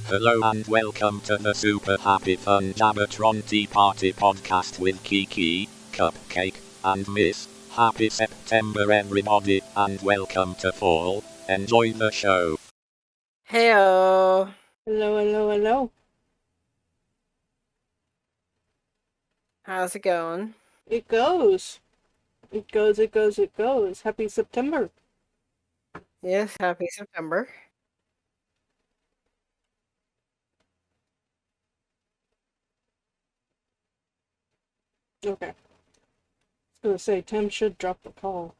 Hello and welcome to the super happy fun Jabbertron Tea Party podcast with Kiki, Cupcake, and Miss. Happy September everybody, and welcome to fall. Enjoy the show. Heyo. Hello, hello, hello. How's it going? It goes. It goes, it goes, it goes. Happy September. Yes, happy September. Okay. I was gonna say, Tim should drop the call.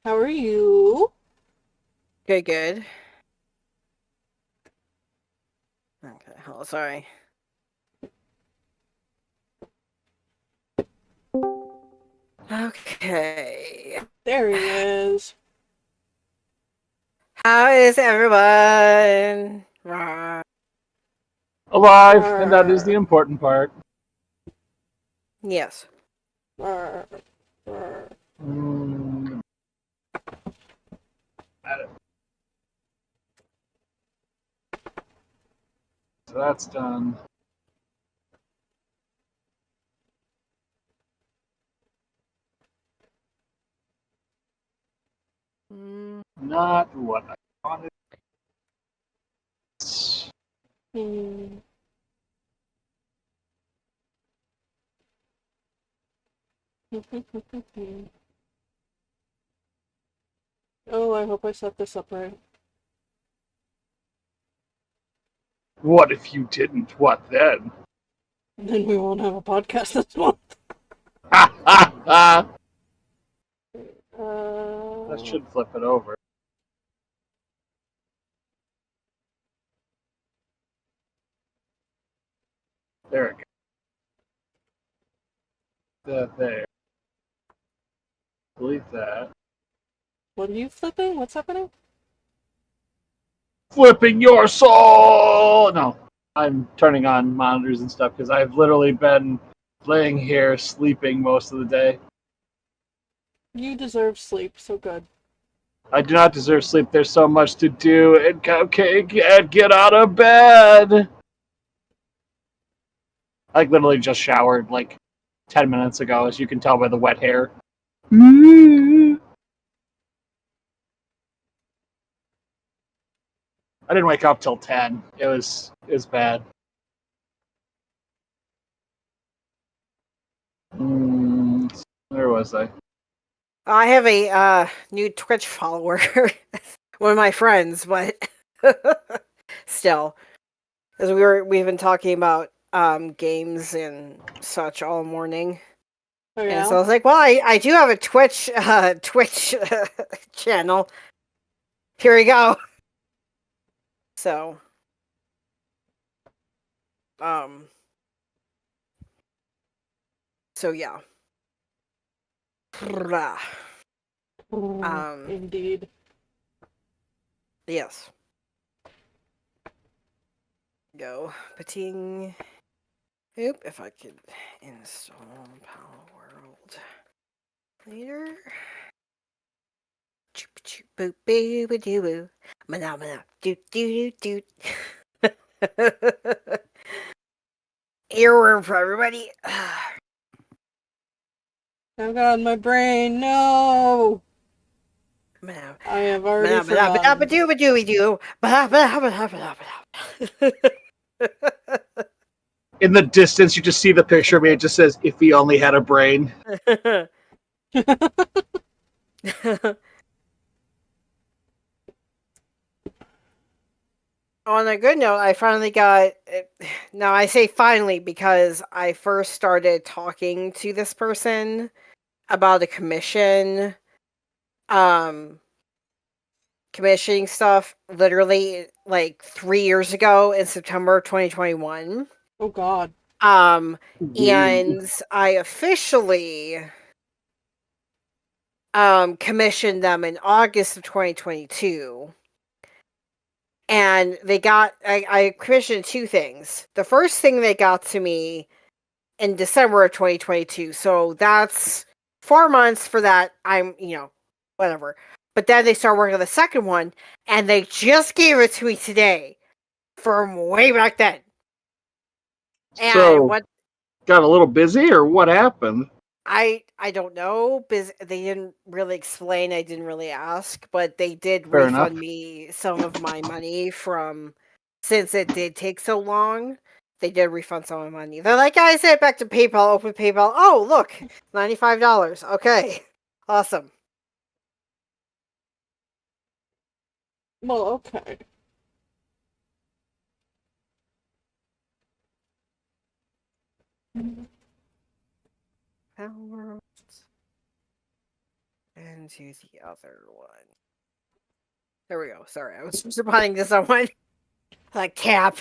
How are you? Good. Okay, hold, sorry. Okay. There he is. How is everyone? Rah. Alive, and that is the important part. Yes. Arr, arr. So that's done. Not what I wanted. Hmm. Oh, I hope I set this up right. What if you didn't? What then? Then we won't have a podcast this month. Ha ha ha! Uh, That should flip it over. There it goes. There. Delete that. What are you flipping? What's happening? Flipping your soul! No, I'm turning on monitors and stuff because I've literally been laying here sleeping most of the day. You deserve sleep, so good. I do not deserve sleep. There's so much to do, and Cupcake can't get out of bed. I literally just showered like 10 minutes ago, as you can tell by the wet hair. I didn't wake up till 10. It was bad. Where was I? I have a new Twitch follower. One of my friends, but still. Because we've been talking about games and such all morning. Oh, And yeah? so I was like, well, I do have a Twitch channel. Here we go. So, yeah. Indeed. Yes. Go. Pating. Oop, if I could install Power World later. Boop boo boo doo boo. Mana doot doot doot doot. Earworm for everybody. Oh god, my brain, no! I have already forgotten. In the distance, you just see the picture of me. It just says, "If he only had a brain." On a good note, I finally got. Now I say finally because I first started talking to this person about a commission, commissioning stuff. Literally, like 3 years ago in September 2021. Oh god. And I officially commissioned them in August of 2022. And they got, I commissioned two things. The first thing they got to me in December of 2022. So that's 4 months for that. Whatever. But then they started working on the second one, and they just gave it to me today from way back then. And so, got a little busy, or what happened? I don't know. They didn't really explain. I didn't really ask, but they did Fair refund enough. me some of my money since it did take so long. They did refund some of my money. They're like, I sent it back to PayPal. Open PayPal. Oh, look, $95. Okay, awesome. Well, okay. And to the other one. There we go. Sorry, I was responding to someone. Like tap.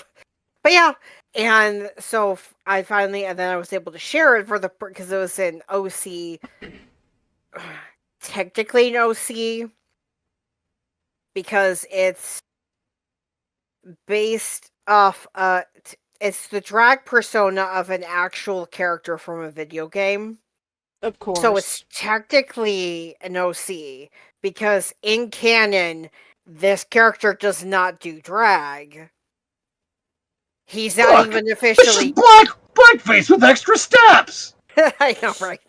But yeah, and so and then I was able to share it because it was in OC, technically an OC, because it's based off, it's the drag persona of an actual character from a video game. Of course. So it's technically an OC, because in canon, this character does not do drag. He's not even officially blackface with extra steps. I know, right?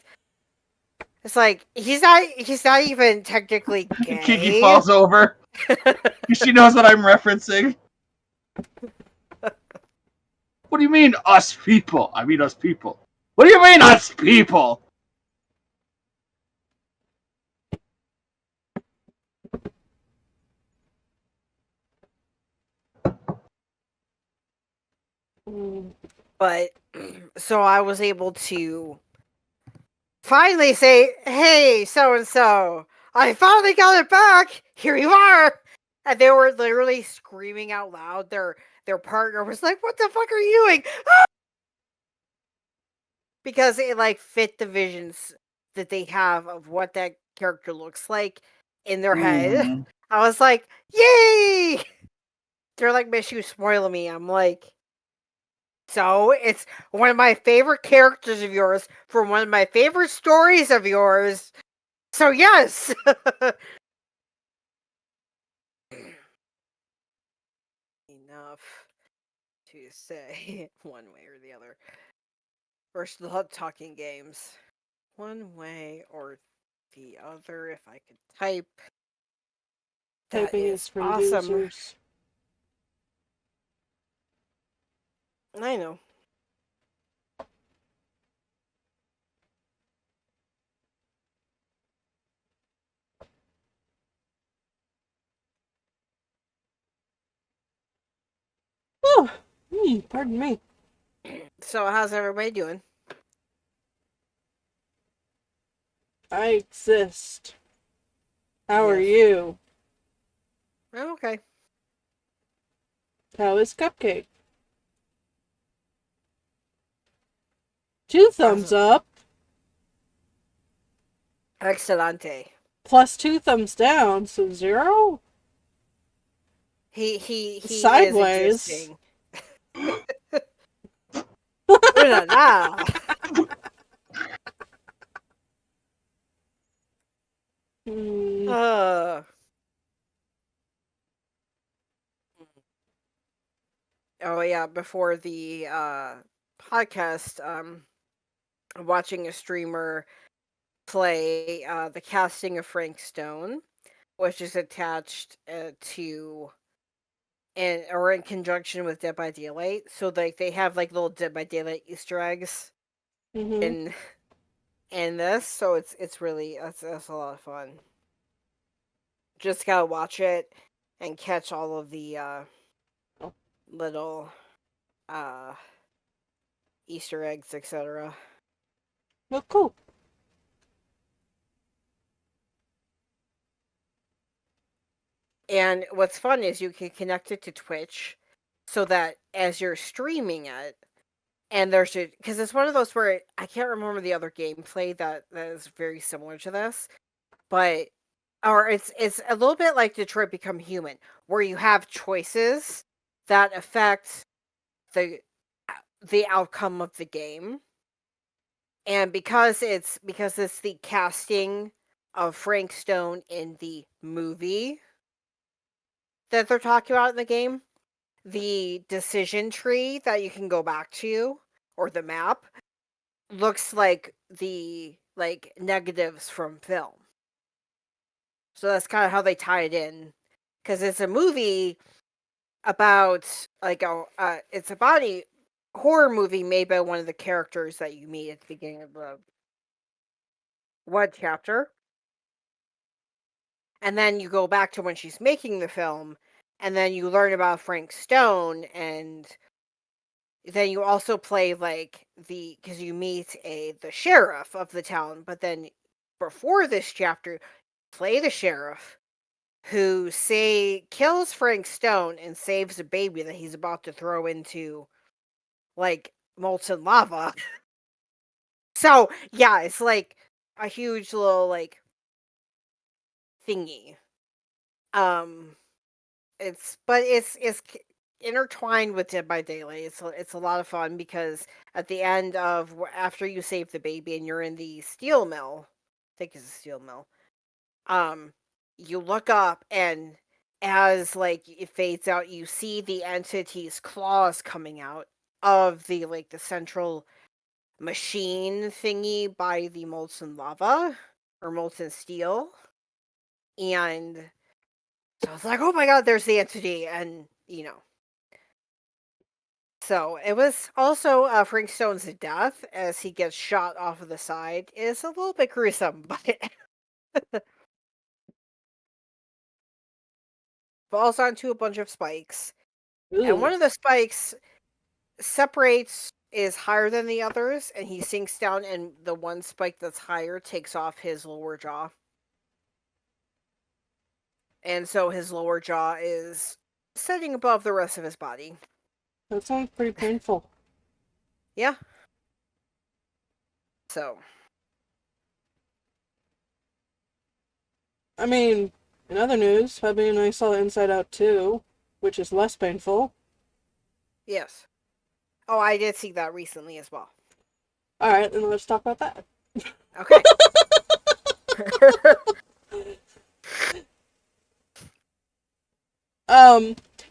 It's like he's not even technically gay. Kiki falls over. She knows what I'm referencing. What do you mean, us people? I mean, us people. What do you mean, us people? But so I was able to finally say, "Hey, so and so, I finally got it back. Here you are." And they were literally screaming out loud. Their partner was like, "What the fuck are you doing?" Because it like fit the visions that they have of what that character looks like in their head. I was like, "Yay!" They're like, "Miss, you spoiling me." I'm like, so it's one of my favorite characters of yours from one of my favorite stories of yours. So yes. Enough to say one way or the other. We're still talking games. One way or the other, if I could type. That Typing is for awesome. losers. I know. Oh, pardon me. So how's everybody doing? I exist. How are Yes. you? I'm okay. How is Cupcake? 2 thumbs up. Excelente. Plus 2 thumbs down, so 0? He Sideways. is existing. Ooh la la. Oh yeah, before the podcast, I'm watching a streamer play the casting of Frank Stone, which is attached to or in conjunction with Dead by Daylight. So like they have like little Dead by Daylight Easter eggs in this, so it's really that's a lot of fun. Just gotta watch it and catch all of the little Easter eggs, etc. Well, cool. And what's fun is you can connect it to Twitch, so that as you're streaming it, and because it's one of those where I can't remember the other gameplay that is very similar to this, but or it's a little bit like Detroit Become Human, where you have choices that affect the outcome of the game. And because it's the casting of Frank Stone in the movie that they're talking about in the game. The decision tree that you can go back to, or the map, looks like the negatives from film. So that's kind of how they tie it in, because it's a movie about it's about a horror movie made by one of the characters that you meet at the beginning of the one chapter, and then you go back to when she's making the film, and then you learn about Frank Stone, and then you also play because you meet the sheriff of the town, but then before this chapter, play the sheriff who kills Frank Stone and saves a baby that he's about to throw into molten lava. So yeah, it's like a huge little thingy. It's intertwined with Dead by Daylight. It's a lot of fun because at the end of after you save the baby and you're in the steel mill, I think it's a steel mill. You look up, and as it fades out, you see the entity's claws coming out of the central machine thingy by the molten lava or molten steel. And so I was like, oh my god, there's the entity. And so it was also Frank Stone's death as he gets shot off of the side is a little bit gruesome, but falls onto a bunch of spikes. Ooh. And one of the spikes is higher than the others, and he sinks down, and the one spike that's higher takes off his lower jaw. And so his lower jaw is sitting above the rest of his body. That sounds pretty painful. Yeah. So. I mean, in other news, Hubby and I saw Inside Out 2, which is less painful. Yes. Oh, I did see that recently as well. Alright, then let's talk about that. Okay.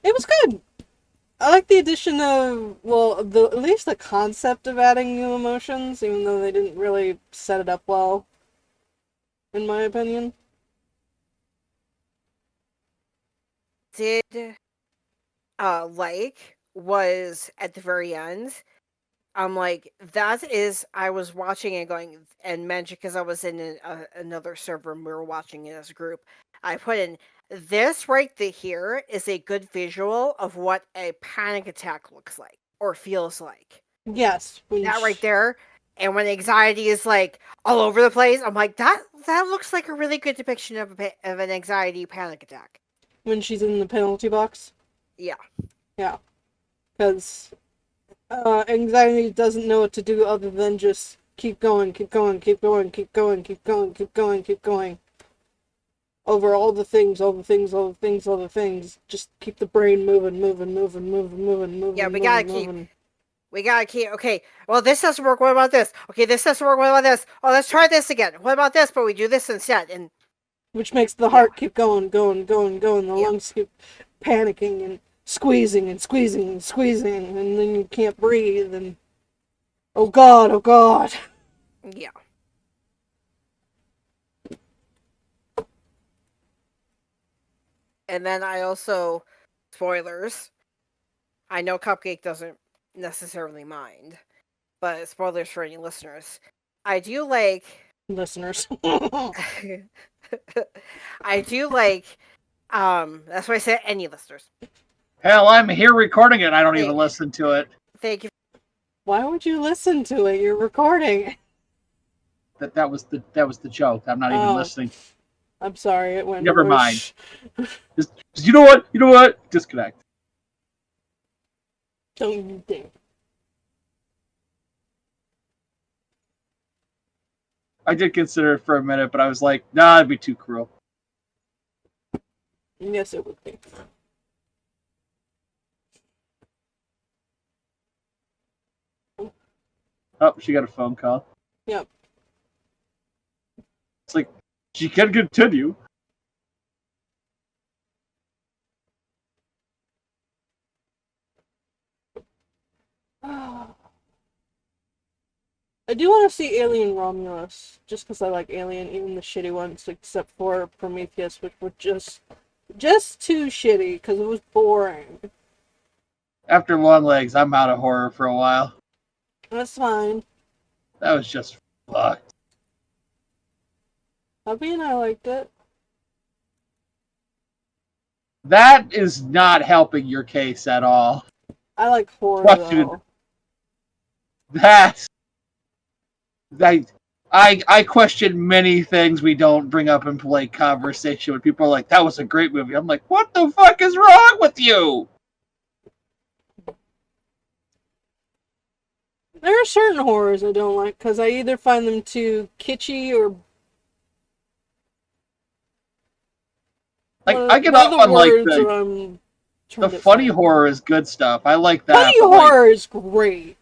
It was good. I like the addition of, at least the concept of adding new emotions, even though they didn't really set it up well, in my opinion. Did was at the very end. I'm like, I was watching it going and mentioned because I was in another server and we were watching it as a group. I put in this right here is a good visual of what a panic attack looks like or feels like. Yes. That right there. And when anxiety is all over the place, I'm like, that looks like a really good depiction of an anxiety panic attack. When she's in the penalty box? Yeah. Yeah. Because anxiety doesn't know what to do other than just keep going, keep going, keep going, keep going, keep going, keep going, keep going. Over all the things, all the things, all the things, all the things. Just keep the brain moving. Yeah, we gotta keep, okay, well, this doesn't work, what about this? Okay, this doesn't work, what about this? Oh, let's try this again. What about this? But we do this instead, and... Which makes the heart keep going. The lungs keep panicking and squeezing, and then you can't breathe, and... Oh god, oh god! Yeah. And then I also... Spoilers. I know Cupcake doesn't necessarily mind, but spoilers for any listeners. I do like... Listeners. I do like... that's why I said any listeners. Hell, I'm here recording it. I don't even listen to it. Thank you. Why would you listen to it? You're recording. That was the joke. I'm not even listening. I'm sorry. It went. Never mind. Just, you know what? Disconnect. Don't you dare. I did consider it for a minute, but I was like, nah, it'd be too cruel. Yes, it would be. Oh, she got a phone call. Yep. It's like, She can continue. I do want to see Alien Romulus, just because I like Alien, even the shitty ones, except for Prometheus, which were just too shitty, because it was boring. After Long Legs, I'm out of horror for a while. That's fine. That was just fucked. Hubby and I liked it. That is not helping your case at all. I like horror, Question. though. I question many things we don't bring up in polite conversation when people are like, that was a great movie. I'm like, what the fuck is wrong with you? There are certain horrors I don't like, because I either find them too kitschy or... Like, I get off on, like, the funny horror is good stuff. I like that. Funny horror is great.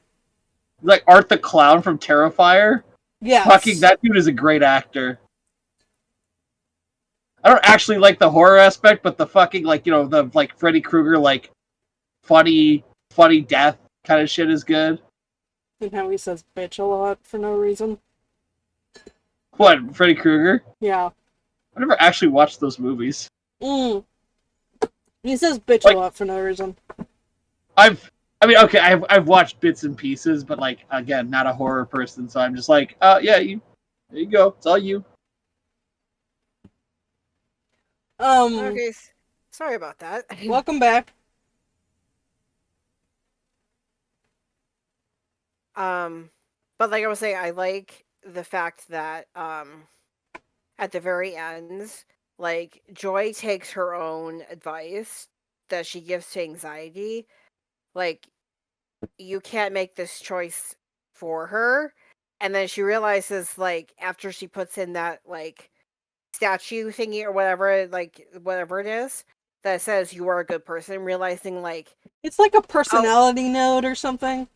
Like Art the Clown from Terrifier. Yes. Fucking, that dude is a great actor. I don't actually like the horror aspect, but the fucking, like, you know, the, like, Freddy Krueger, like, funny death kind of shit is good. And how he says bitch a lot for no reason. What, Freddy Krueger? Yeah. I never actually watched those movies. He says bitch a lot for no reason. I've watched bits and pieces, but, like, again, not a horror person, so I'm just like, yeah, there you go. It's all you. Okay, sorry about that. Welcome back. But like I was saying, I like the fact that at the very end, like Joy takes her own advice that she gives to Anxiety. Like, you can't make this choice for her. And then she realizes, like, after she puts in that, like, statue thingy or whatever, like, whatever it is, that says you are a good person, realizing, like... It's like a personality note or something.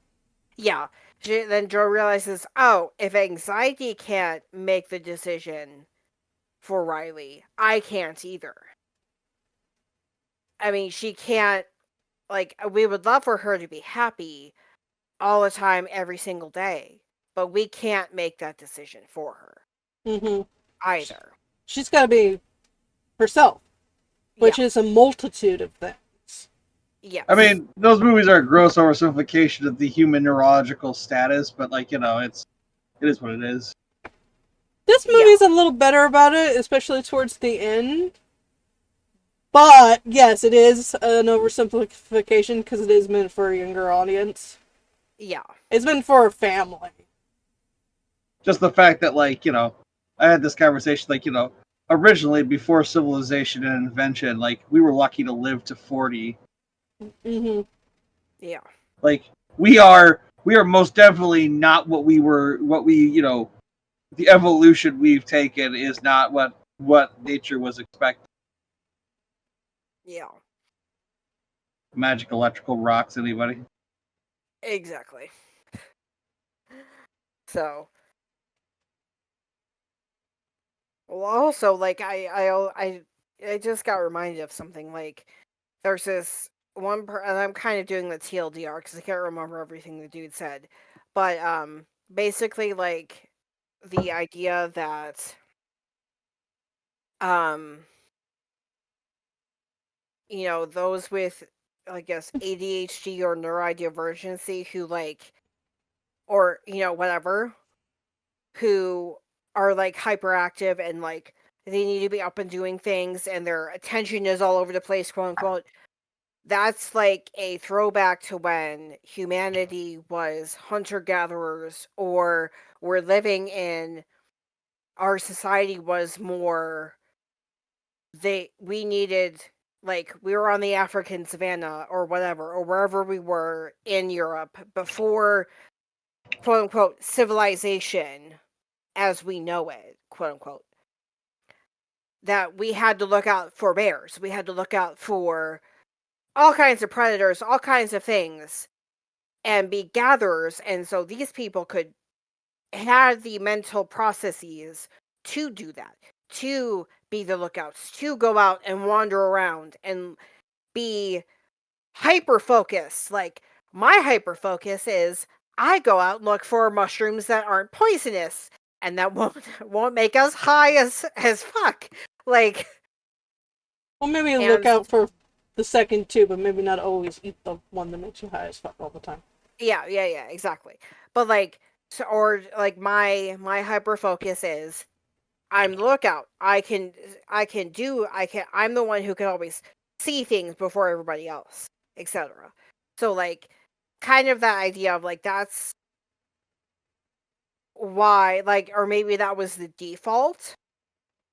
Yeah. Then Joe realizes, oh, if Anxiety can't make the decision for Riley, I can't either. I mean, she can't, like, we would love for her to be happy all the time, every single day, but we can't make that decision for her either. She's got to be herself, which is a multitude of things. Yes. I mean, those movies are a gross oversimplification of the human neurological status, but, like, you know, it is what it is. This movie's a little better about it, especially towards the end. But, yes, it is an oversimplification because it is meant for a younger audience. Yeah. It's meant for a family. Just the fact that, like, you know, I had this conversation, like, you know, originally, before civilization and invention, like, we were lucky to live to 40. Yeah. Like, we are most definitely not you know, the evolution we've taken is not what nature was expecting. Yeah. Magic electrical rocks, anybody? Exactly. So, well, also, like, I just got reminded of something. Like, there's this one and I'm kind of doing the TLDR because I can't remember everything the dude said, but basically, like, the idea that you know, those with, I guess, ADHD or neurodivergency who, like, or, you know, whatever, who are, like, hyperactive and, like, they need to be up and doing things and their attention is all over the place, quote unquote. That's, like, a throwback to when humanity was hunter-gatherers, or we're living in, our society was more, we needed, like, we were on the African savannah or whatever, or wherever we were in Europe before, quote unquote, civilization as we know it, quote unquote. That we had to look out for bears. We had to look out for all kinds of predators, all kinds of things, and be gatherers. And so these people could have the mental processes to do that. to be the lookouts, to go out and wander around and be hyper focused. Like, my hyper focus is I go out and look for mushrooms that aren't poisonous and that won't make us high as fuck. Like, Well, maybe look out for the second too, but maybe not always eat the one that makes you high as fuck all the time. Yeah, exactly. But like, so, or like my hyper focus is I'm the lookout. I'm the one who can always see things before everybody else, etc. So like, kind of that idea of like, that's why, like, or maybe that was the default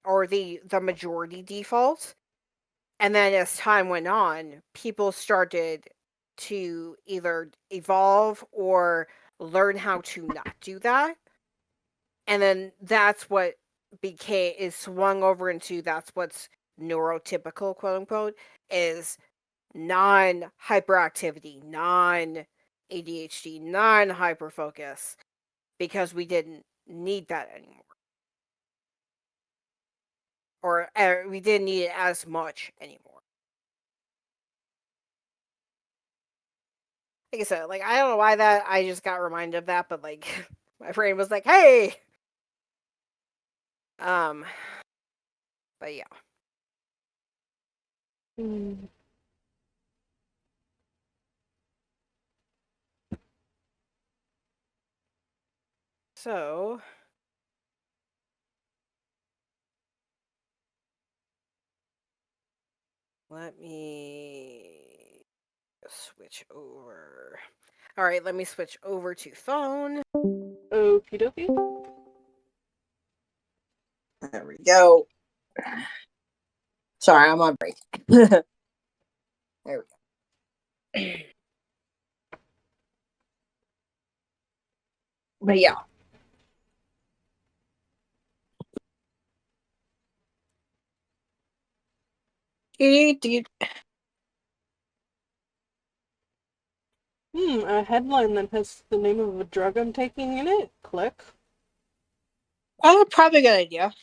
or the majority default. And then as time went on, people started to either evolve or learn how to not do that. And then that's what is swung over into that's what's neurotypical, quote unquote, is non hyperactivity, non ADHD, non hyperfocus, because we didn't need that anymore. Or we didn't need it as much anymore. Like I said, like, I don't know why that I just got reminded of that, but like my brain was like, hey. But yeah. So let me switch over. All right, let me switch over to phone. Okie dokie. There we go. Sorry, I'm on break. There we go. But yeah. A headline that has the name of a drug I'm taking in it. Click. Oh, probably a good idea.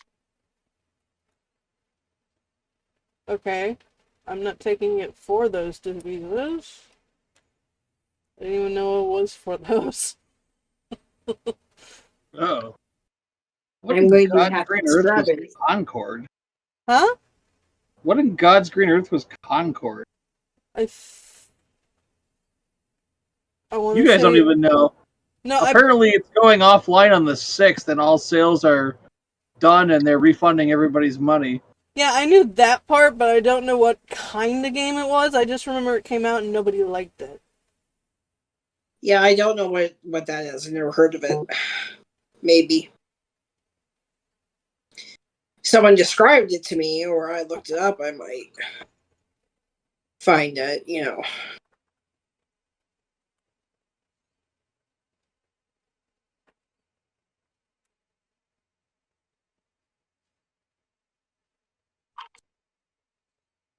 Okay. I'm not taking it for those diseases. I didn't even know it was for those. Oh. What I'm going to God's have green earth was strawberries. Concord? Huh? What in God's green earth was Concord? I want You to guys say... don't even know. No, apparently it's going offline on the 6th and all sales are done and they're refunding everybody's money. Yeah, I knew that part, but I don't know what kind of game it was. I just remember it came out and nobody liked it. Yeah, I don't know what that is. I've never heard of it. Maybe. Someone described it to me or I looked it up, I might find it, you know.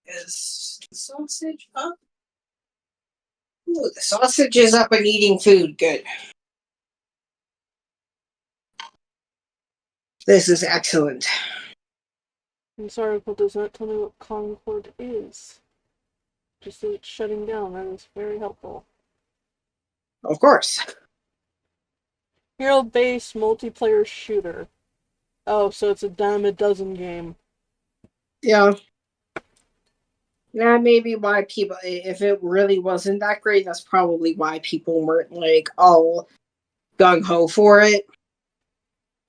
Is the sausage up? Ooh, the sausage is up and eating food. Good. This is excellent. This article does not tell me what Concord is. Just that it's shutting down. That is very helpful. Of course. Hero-based multiplayer shooter. Oh, so it's a dime a dozen game. Yeah. That may be why people, if it really wasn't that great, that's probably why people weren't like all gung ho for it.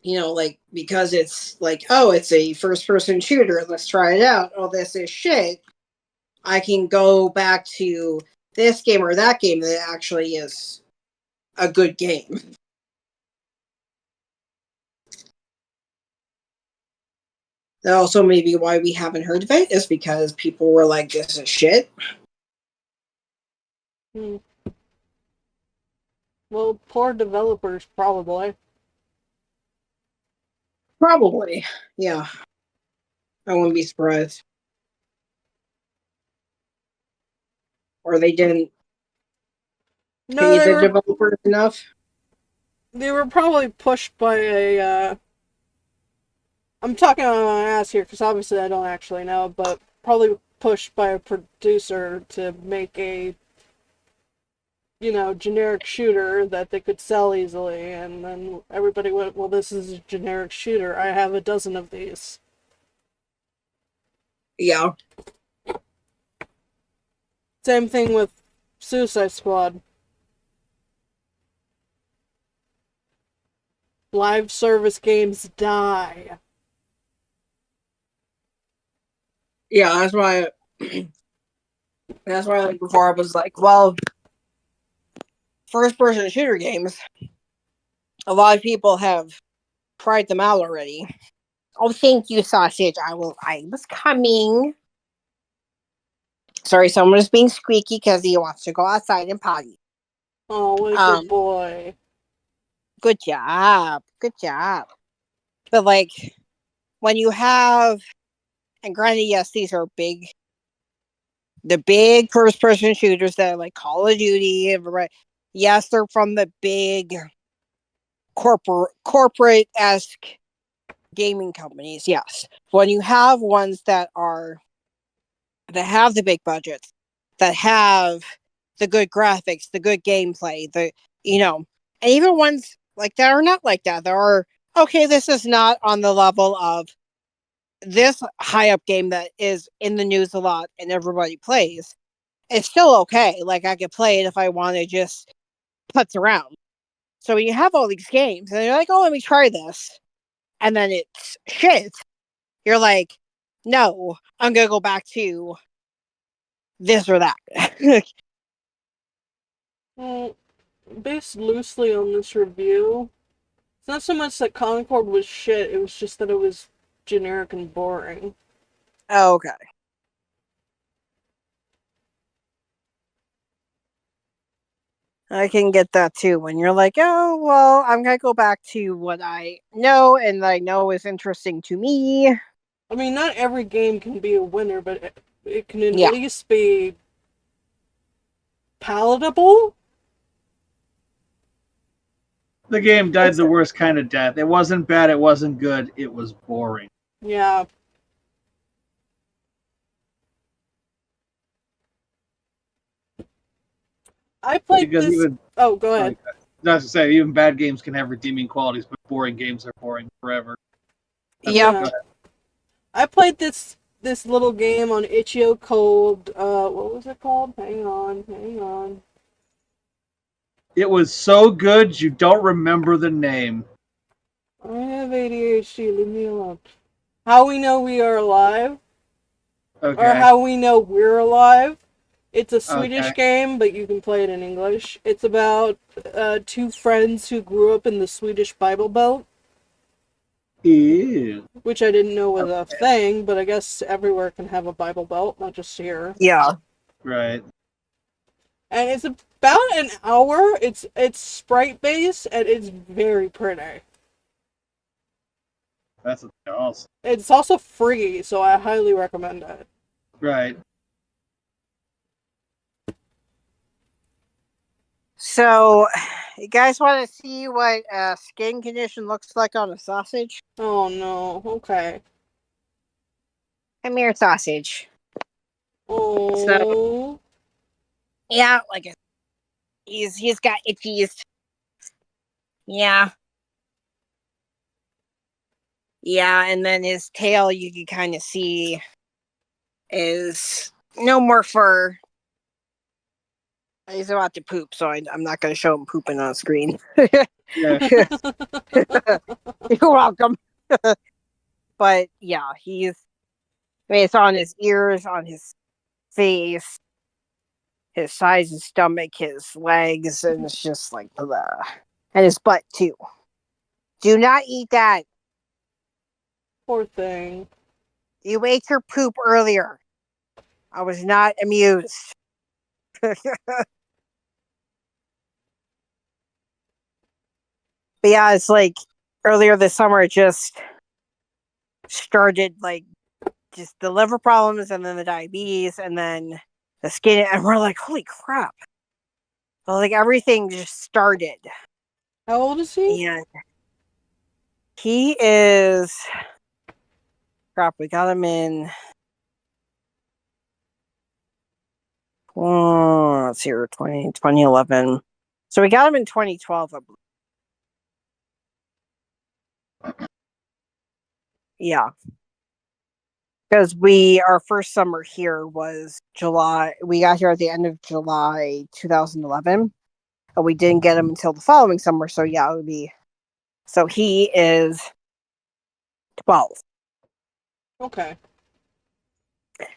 You know, like, because it's like, oh, it's a first person shooter, let's try it out. Oh, this is shit. I can go back to this game or that game that actually is a good game. That also may be why we haven't heard of it, is because people were like, this is shit. Well, poor developers, probably. Probably. Yeah. I wouldn't be surprised. Or they didn't pay the developers enough. They were probably pushed by I'm talking on my ass here because obviously I don't actually know, but probably pushed by a producer to make a, generic shooter that they could sell easily, and then everybody went, well, this is a generic shooter. I have a dozen of these. Yeah. Same thing with Suicide Squad. Live service games die. Yeah, that's why. That's why, like before, I was like, well, first-person shooter games. A lot of people have tried them out already. Oh, thank you, sausage. I was coming. Sorry, someone is being squeaky because he wants to go outside and potty. Oh, what a good boy. Good job. Good job. But like, when you have, and granted, yes, these are the big first-person shooters that are like Call of Duty. Yes, they're from the big corporate-esque gaming companies. Yes, when you have ones that have the big budgets, that have the good graphics, the good gameplay, and even ones like that are not like that. There are, okay, this is not on the level of this high up game that is in the news a lot and everybody plays. It's still okay. Like, I could play it if I want to just putz around. So when you have all these games and you're like, oh, let me try this, and then it's shit, you're like, no, I'm gonna go back to this or that. Well, based loosely on this review, it's not so much that Concord was shit, it was just that it was generic and boring. Oh, okay. I can get that too. When you're like, oh, well, I'm going to go back to what I know and I know is interesting to me. I mean, not every game can be a winner, but it can at Yeah. least be palatable. The game died the worst kind of death. It wasn't bad. It wasn't good. It was boring. Yeah. I played Because this. even Oh, go ahead. not to say even bad games can have redeeming qualities, but boring games are boring forever. Yeah. I played this little game on itch.io called what was it called? Hang on. It was so good you don't remember the name. I have ADHD, leave me alone. How We Know We Are Alive? Okay. Or How We Know We're Alive. It's a Swedish Okay. game, but you can play it in English. It's about two friends who grew up in the Swedish Bible Belt. Ew. Which I didn't know was a thing, but I guess everywhere can have a Bible Belt, not just here. Yeah. Right. And it's about an hour. It's sprite based and it's very pretty. That's awesome. It's also free, so I highly recommend it. Right. So, you guys want to see what skin condition looks like on a sausage? Oh no. Okay. Come here, sausage. Oh. So, yeah, like he's got itchies. Yeah. Yeah, and then his tail you can kind of see is no more fur. He's about to poop, so I'm not going to show him pooping on screen. Yeah. You're welcome. But yeah, it's on his ears, on his face, his size, his stomach, his legs, and it's just like, blah. And his butt too. Do not eat that. Poor thing. You ate your poop earlier. I was not amused. But yeah, it's like earlier this summer, it just started like just the liver problems and then the diabetes and then the skin. And we're like, holy crap. So, like, everything just started. How old is he? And he is Crap, we got him in. Oh, let's see here, 2011. So we got him in 2012, I believe. Yeah. Because our first summer here was July. We got here at the end of July 2011. And we didn't get him until the following summer. So yeah, it would be. So he is 12. Okay.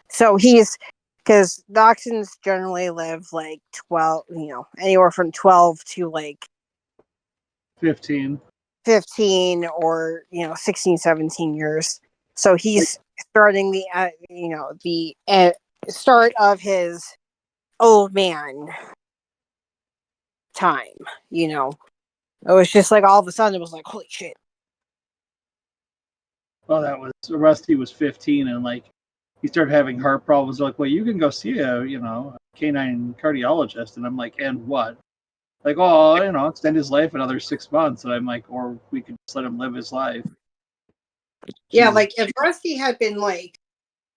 So he's, because dachshunds generally live like 12, anywhere from 12 to like 15. 15 or 16, 17 years. So he's starting the start of his old man time. It was just like all of a sudden it was like, holy shit. Well, that was Rusty was 15, and like he started having heart problems. They're like, well, you can go see a canine cardiologist, and I'm like, and what? Like, oh, extend his life another 6 months, and I'm like, or we could just let him live his life. Yeah, Jesus. like if Rusty had been like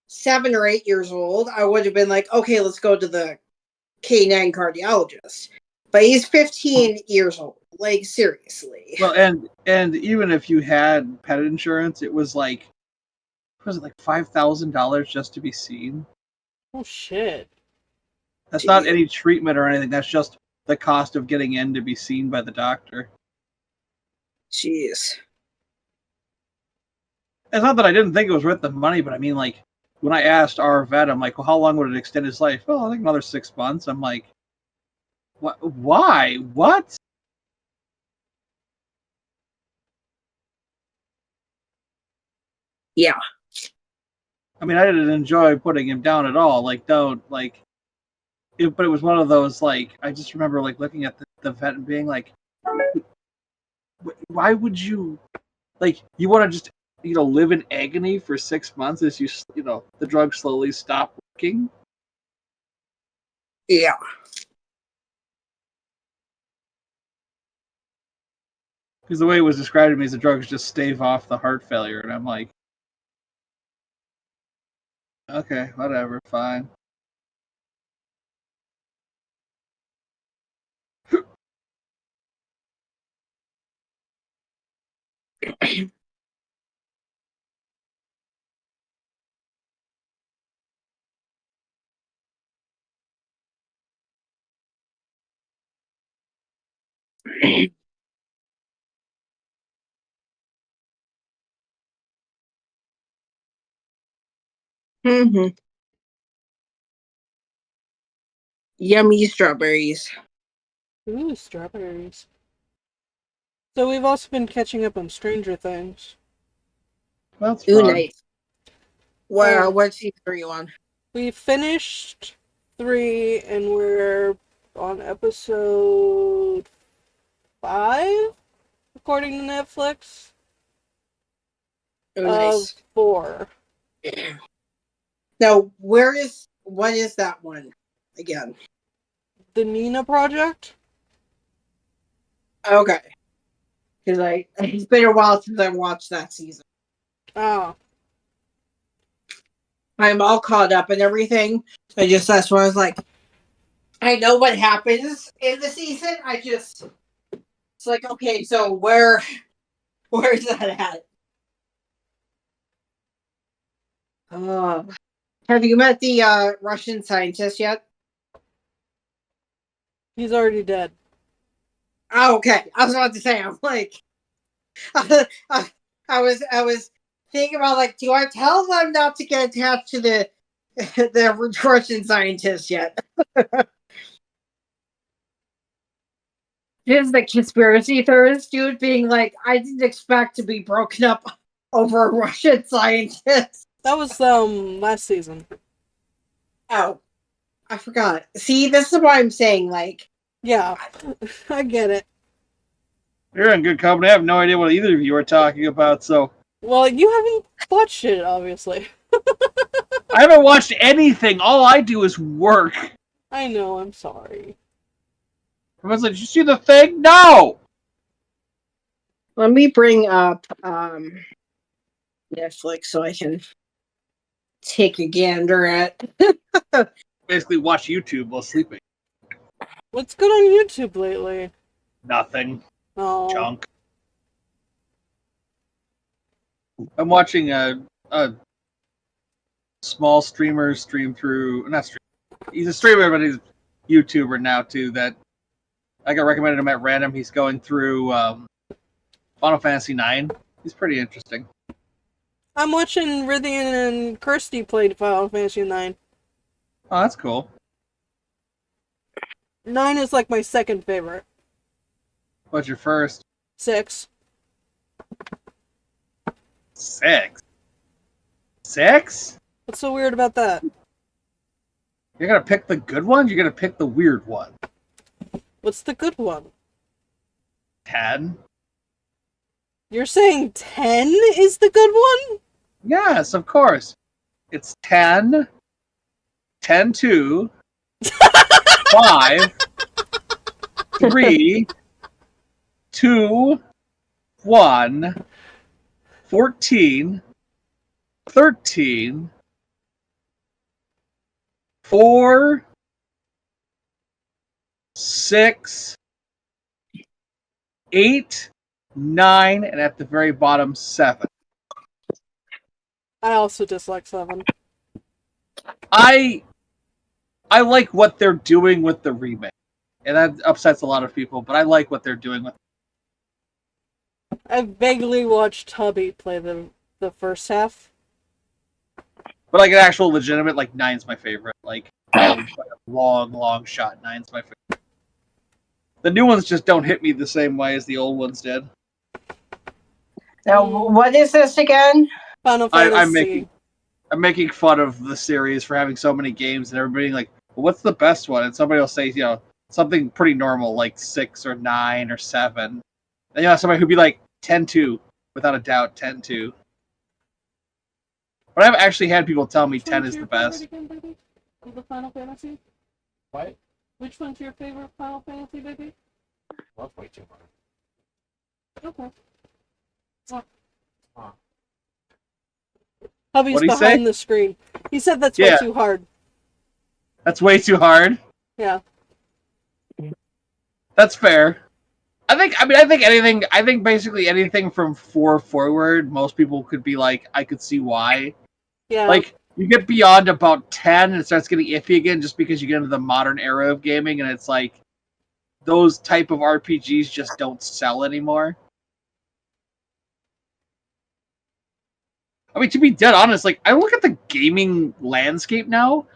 7 or 8 years old, I would have been like, okay, let's go to the canine cardiologist. But he's 15 years old. Like, seriously. Well, and even if you had pet insurance, it was like, was it like $5,000 just to be seen? Oh shit. That's Jeez. not any treatment or anything. That's just the cost of getting in to be seen by the doctor. Jeez. It's not that I didn't think it was worth the money, but I mean, like, when I asked our vet, I'm like, well, how long would it extend his life? Oh, I think another 6 months. I'm like, what? Why? What? Yeah. I mean, I didn't enjoy putting him down at all. Like, don't, like, but it was one of those, like, I just remember, like, looking at the vet and being like, why would you, like, you want to just, live in agony for 6 months as the drug slowly stop working? Yeah. Because the way it was described to me is the drugs just stave off the heart failure, and I'm like, okay, whatever, fine. Mm-hmm. Yummy strawberries. Ooh, strawberries. So we've also been catching up on Stranger Things. That's Ooh, fun. nice. What season are you on? We finished 3 and we're on episode 5, according to Netflix. Oh, nice. 4. Now, what is that one again? The Nina Project? Okay. Because it's been a while since I watched that season. Oh. I'm all caught up and everything. That's why I was like, I know what happens in the season. It's like, okay, so where's that at? Have you met the Russian scientist yet? He's already dead. Oh, okay. I was about to say, I'm like, I was thinking about like, do I tell them not to get attached to the Russian scientist yet? Here's the conspiracy theorist dude being like, I didn't expect to be broken up over a Russian scientist. That was last season. Oh, I forgot. See, this is why I'm saying, like, Yeah, I get it. You're in good company. I have no idea what either of you are talking about, so. Well, you haven't watched it, obviously. I haven't watched anything. All I do is work. I know, I'm sorry. Everyone's like, did you see the thing? No! let me bring up Netflix so I can take a gander at. Basically, watch YouTube while sleeping. What's good on YouTube lately? Nothing. Oh. Junk. I'm watching a small streamer stream through. Not stream. He's a streamer, but he's a YouTuber now too. That I got recommended him at random. He's going through Final Fantasy IX. He's pretty interesting. I'm watching Rithian and Kirsty play Final Fantasy 9. Oh, that's cool. 9 is like my second favorite. What's your first? 6. 6. 6? What's so weird about that? You're gonna pick the good one? You're gonna pick the weird one? What's the good one? 10? You're saying 10 is the good one? Yes, of course. It's 10, 10 2, 5, 3, 2, 1, 14, 13, 4, 6, 8, 9, and at the very bottom, 7. I also dislike 7. I like what they're doing with the remake. And that upsets a lot of people, but I like what they're doing with it. I vaguely watched Tubby play the first half. But like an actual legitimate, like 9's my favorite. Like a long shot. 9's my favorite. The new ones just don't hit me the same way as the old ones did. Now, what is this again? Final Fantasy. I'm making fun of the series for having so many games and everybody being like, well, what's the best one? And somebody will say, something pretty normal like 6 or 9 or 7. And somebody who'd be like 10-2, without a doubt, 10-2. But I've actually had people tell me 10 is the best. Again, baby? Of the Final Fantasy? What? Which one's your favorite Final Fantasy, baby? Well, that's way too hard. Okay. Huh. Hubby's What'd he behind say? the screen. He said that's way too hard. That's way too hard. Yeah. That's fair. I think basically anything from 4 forward, most people could be like, I could see why. Yeah. Like, you get beyond about 10 and it starts getting iffy again just because you get into the modern era of gaming and it's like, those type of RPGs just don't sell anymore. I mean, to be dead honest, like, I look at the gaming landscape now,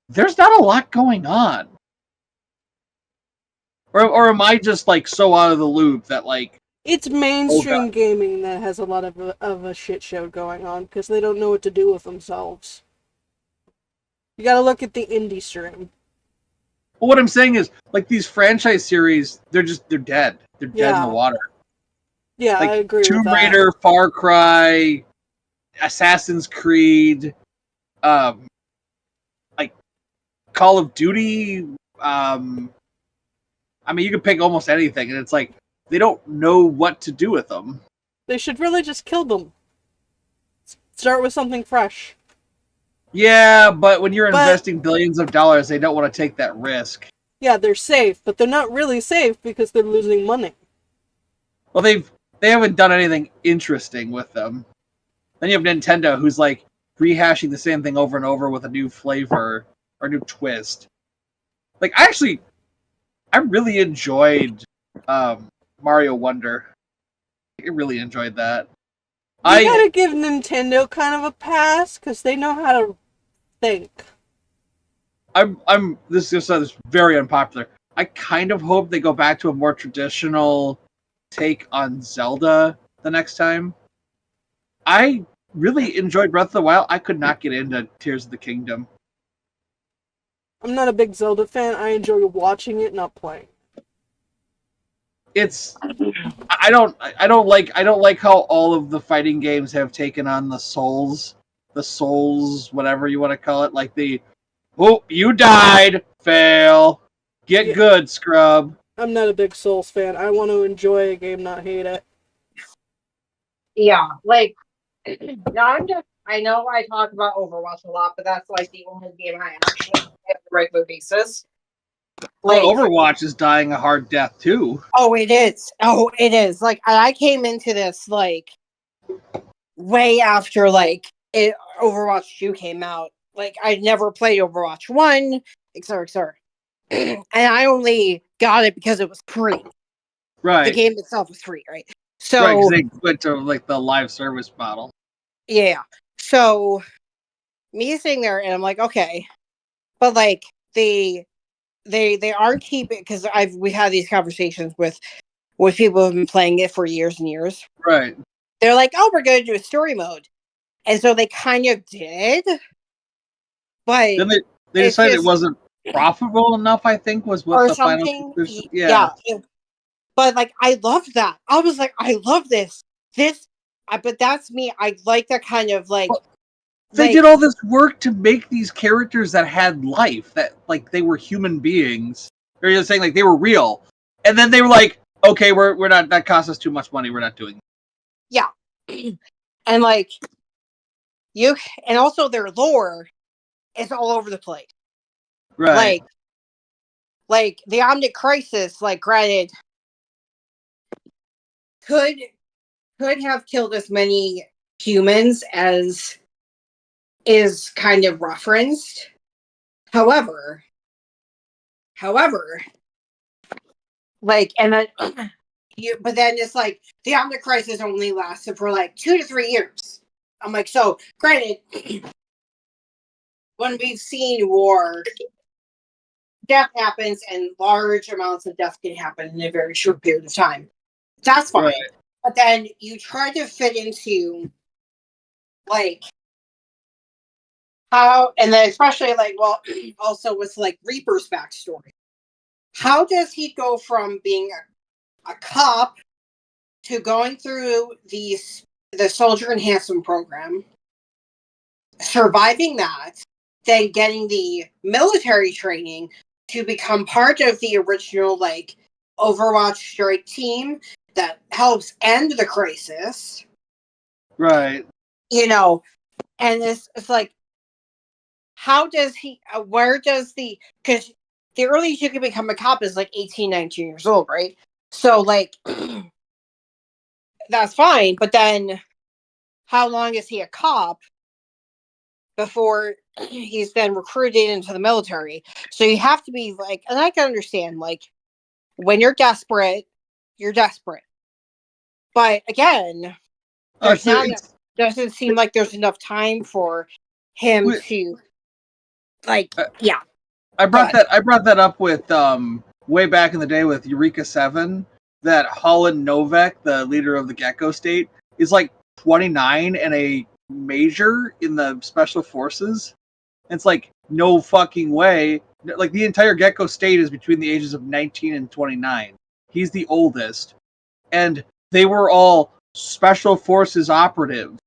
there's not a lot going on. Or am I just, like, so out of the loop that, like... It's mainstream gaming that has a lot of a shit show going on, because they don't know what to do with themselves. You gotta look at the indie stream. Well, what I'm saying is, like, these franchise series, they're dead. They're dead in the water. Yeah, like, I agree with that. Tomb Raider, Far Cry, Assassin's Creed, like, Call of Duty, I mean, you can pick almost anything, and it's like, they don't know what to do with them. They should really just kill them. Start with something fresh. Yeah, but when you're investing billions of dollars, they don't want to take that risk. Yeah, they're safe, but they're not really safe because they're losing money. Well, they haven't done anything interesting with them. Then you have Nintendo, who's like rehashing the same thing over and over with a new flavor or a new twist. Like, I really enjoyed Mario Wonder. I really enjoyed that. You gotta give Nintendo kind of a pass because they know how to think. This is very unpopular. I kind of hope they go back to a more traditional take on Zelda the next time. I really enjoyed Breath of the Wild. I could not get into Tears of the Kingdom. I'm not a big Zelda fan. I enjoy watching it, not playing. I don't like how all of the fighting games have taken on the souls, whatever you want to call it, like you died, fail, get good, scrub. I'm not a big Souls fan. I want to enjoy a game, not hate it. Yeah, like, I know I talk about Overwatch a lot, but that's like the only game I actually play on a regular basis. Like, Well, Overwatch is dying a hard death too. oh, it is. Oh, it is. Like, I came into this like way after Overwatch 2 came out. Like, I'd never played Overwatch 1, etc., etc. And I only got it because it was free. Right. The game itself was free, right? Right, So, because they went to like the live service model. yeah. So, me sitting there and I'm like, okay, but like they aren't keeping, because we had these conversations with people who've been playing it for years and years. Right. They're like, oh, we're going to do a story mode, and so they kind of did, but Then they it's decided it just, wasn't profitable enough. I think was what or the final something. conclusion. Yeah. But like, I loved that. I was like, I love this. But that's me. I like that kind of like. Well, they did all this work to make these characters that had life, that like they were human beings. Or you're saying like they were real, and then they were like, okay, we're not. That cost us too much money. We're not doing it. Yeah, and like and also their lore is all over the place. Right. Like the Omnic Crisis, like granted, could have killed as many humans as is kind of referenced. However, like, and then but then it's like the Omnic Crisis only lasted for like 2 to 3 years. I'm like, so granted, when we've seen war, death happens, and large amounts of death can happen in a very short period of time. That's fine. Right. But then you try to fit into like how, and then especially like, well, also with like Reaper's backstory. How does he go from being a cop to going through the soldier enhancement program, surviving that, then getting the military training to become part of the original like Overwatch strike team that helps end the crisis? Right. You know, and it's like, how does he, where does because the earliest you can become a cop is like 18, 19 years old, right? So like, that's fine, but then how long is he a cop before he's then recruited into the military? So you have to be like, and I can understand, like, when you're desperate, you're desperate. But again, doesn't seem like there's enough time for him to, like, yeah. I brought that up with way back in the day with Eureka 7, that Holland Novak, the leader of the Gecko State, is like 29 and a major in the special forces. It's like, no fucking way. Like, the entire Gecko State is between the ages of 19 and 29. He's the oldest. And they were all special forces operatives.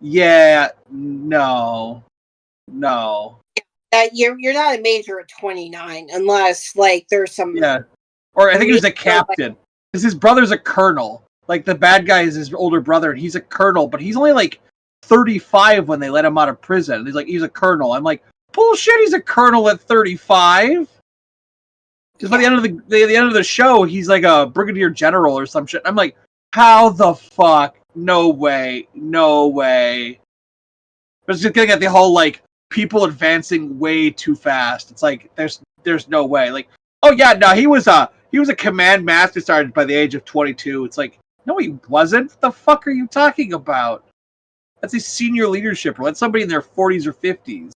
Yeah, no. That you're not a major at 29 unless like there's some, yeah, or I think he was a captain because his brother's a colonel. Like, the bad guy is his older brother, and he's a colonel, but he's only like 35 when they let him out of prison. He's a colonel. I'm like, bullshit. He's a colonel at 35. Because by the end of the show, he's like a brigadier general or some shit. I'm like, how the fuck? No way. But it's just getting at the whole like people advancing way too fast. It's like there's no way. Like, oh yeah, no, he was a command master sergeant by the age of 22. It's like, no, he wasn't. What the fuck are you talking about? That's a senior leadership role. That's somebody in their 40s or 50s.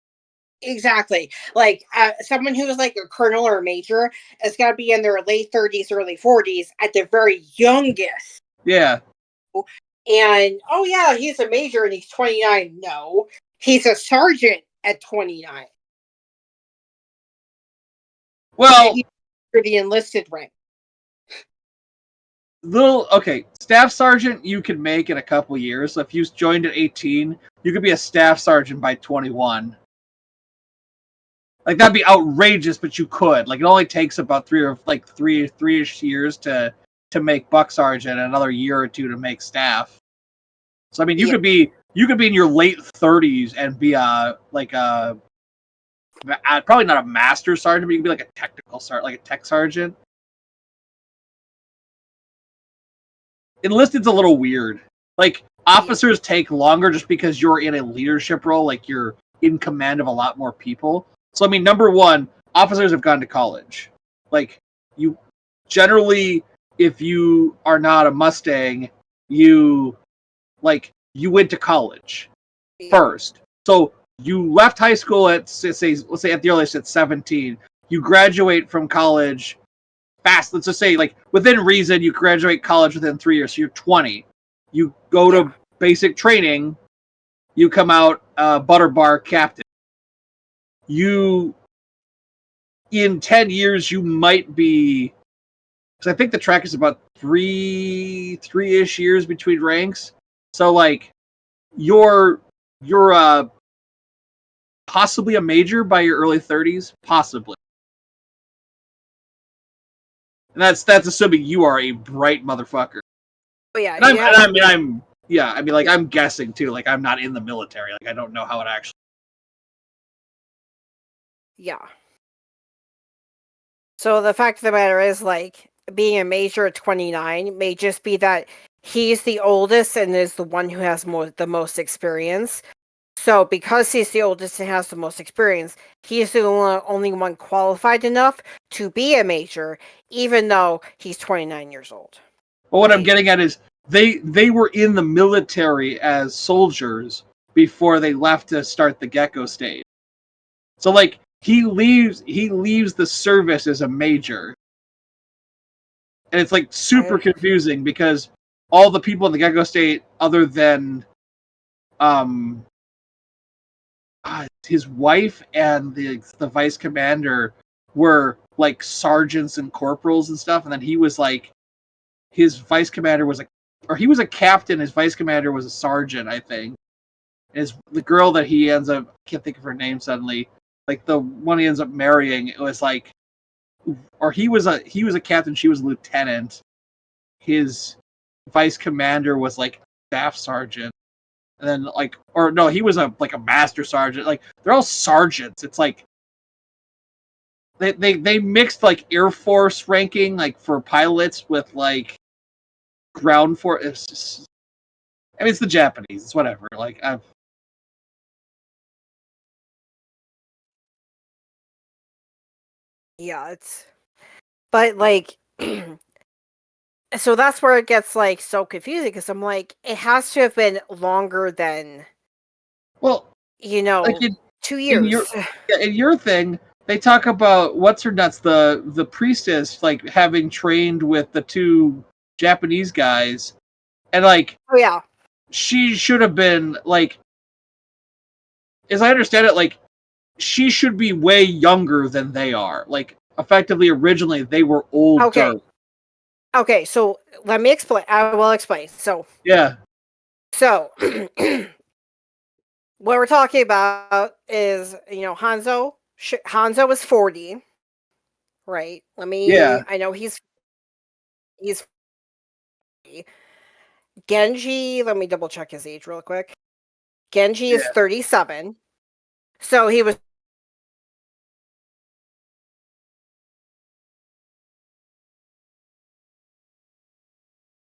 Exactly. Like someone who is like a colonel or a major has got to be in their late 30s, early 40s at the very youngest. Yeah. And oh yeah, he's a major and he's 29. No, he's a sergeant at 29. Well, for the enlisted rank. Staff sergeant you could make in a couple years. So if you joined at 18, you could be a staff sergeant by 21. Like, that'd be outrageous, but you could. Like, it only takes about three-ish years to make buck sergeant, and another year or two to make staff. So I mean, you Yeah. could be in your late 30s and be probably not a master sergeant, but you could be like a technical sergeant, like a tech sergeant. Enlisted's a little weird. Like officers take longer just because you're in a leadership role, like you're in command of a lot more people. So I mean, number one, officers have gone to college. Like you generally, if you are not a Mustang, you went to college first. So you left high school at let's say at the earliest at 17. You graduate from college fast. Let's just say like within reason, you graduate college within 3 years. So you're 20. You go to basic training. You come out butter bar captain. You in 10 years you might be, because I think the track is about three-ish years between ranks. So like you're possibly a major by your early 30s, possibly. And that's assuming you are a bright motherfucker. Oh yeah, And I'm guessing too. Like I'm not in the military. Like I don't know how it actually. yeah. So the fact of the matter is, like, being a major at 29 may just be that he's the oldest and is the one who has the most experience. So because he's the oldest and has the most experience, he's the only one qualified enough to be a major, even though he's 29 years old. Well, what I'm getting at is they were in the military as soldiers before they left to start the Gecko stage. So like he leaves the service as a major. And it's like super confusing because all the people in the Gecko state other than his wife and the vice commander were like sergeants and corporals and stuff, and then he was like his vice commander was he was a captain, his vice commander was a sergeant, I think. And the girl that he ends up, I can't think of her name suddenly, like the one he ends up marrying, it was like, or he was a captain, she was a lieutenant. His vice commander was like staff sergeant. And then like, or no, he was a master sergeant. Like they're all sergeants. It's like they mixed like Air Force ranking like for pilots with like ground force. I mean, it's the Japanese. It's whatever. Like yeah, but like so that's where it gets like so confusing, because I'm like, it has to have been longer than, well, like 2 years. In your thing, they talk about what's her nuts, the priestess, like having trained with the two Japanese guys, and like, oh yeah, she should have been like, as I understand it, like she should be way younger than they are. Like effectively, originally they were older. Okay, so let me explain. I will explain. So Yeah. So what we're talking about is, Hanzo. Hanzo was 40, right? Yeah. I know he's 40. Genji, let me double check his age real quick. Genji is 37. So he was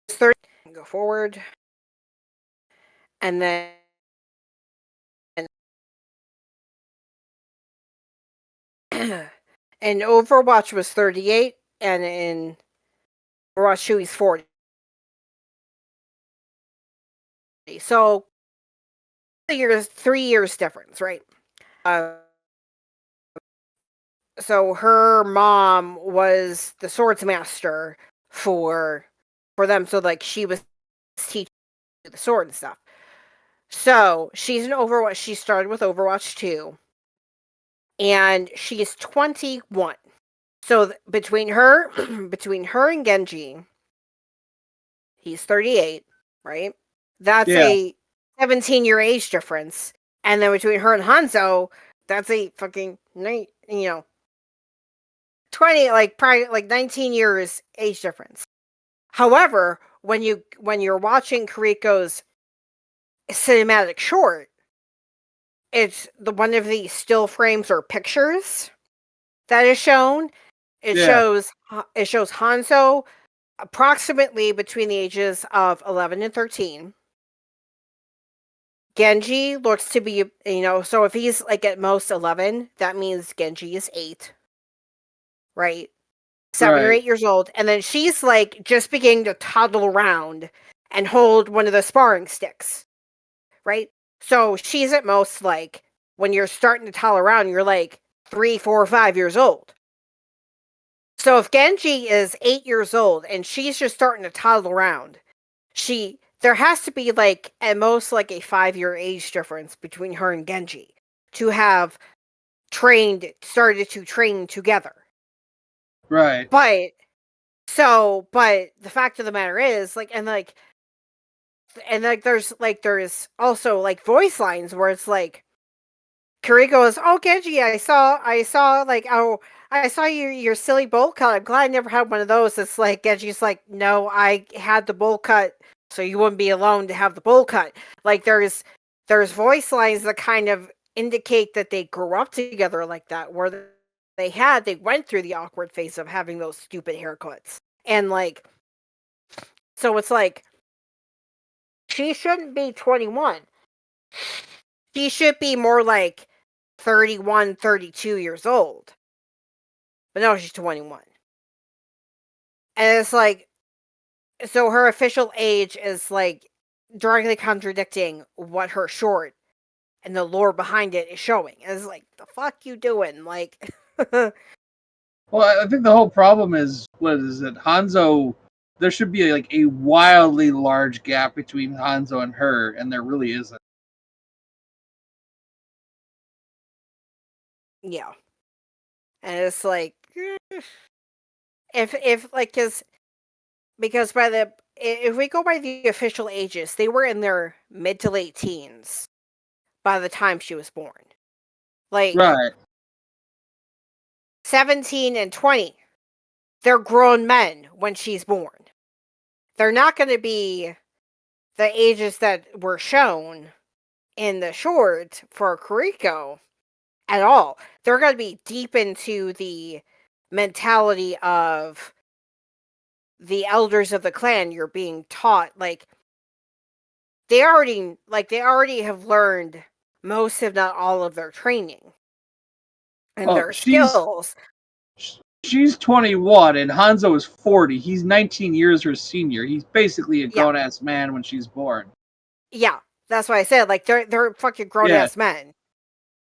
30. Go forward. And then and Overwatch was 38, and in Overwatch 2 he's 40. So 3 years difference, right? So her mom was the swords master for them, so like she was teaching the sword and stuff. So she's in Overwatch. She started with Overwatch 2, and she is 21. So between her and Genji, he's 38, right? That's a 17-year age difference. And then between her and Hanzo, that's a fucking 20, like probably like 19 years age difference. However, when you're watching Kiriko's cinematic short, it's the one of the still frames or pictures that is shown. It shows Hanzo approximately between the ages of 11 and 13. Genji looks to be, so if he's like at most 11, that means Genji is 8, right? 7 or 8 years old. And then she's like just beginning to toddle around and hold one of the sparring sticks, right? So she's at most like, when you're starting to toddle around, you're like 3, 4, 5 years old. So if Genji is 8 years old and she's just starting to toddle around, there has to be like at most like a 5-year age difference between her and Genji to have started to train together. Right. But the fact of the matter is there's also like voice lines where it's like Kiriko is, "Oh, Genji, I saw your silly bowl cut. I'm glad I never had one of those." It's like Genji's like, "No, I had the bowl cut so you wouldn't be alone to have the bowl cut." Like there's voice lines that kind of indicate that they grew up together like that, where they went through the awkward phase of having those stupid haircuts. And like, so it's like, she shouldn't be 21. She should be more like 31, 32 years old. But no, she's 21. And it's like, so her official age is like directly contradicting what her short and the lore behind it is showing. And it's like, the fuck you doing? Like, Well, I think the whole problem is, what is it? Hanzo, there should be like a wildly large gap between Hanzo and her, and there really isn't. yeah. And it's like, if like, because if we go by the official ages, they were in their mid to late teens by the time she was born. Like, Right. 17 and 20, they're grown men when she's born. They're not going to be the ages that were shown in the short for Kuriko at all. They're going to be deep into the mentality of the elders of the clan. You're being taught, like, they already have learned most, if not all, of their training and their skills. She's 21 and Hanzo is 40. He's 19 years her senior. He's basically a grown ass man when she's born. Yeah, that's what I said. Like, they're fucking grown ass men.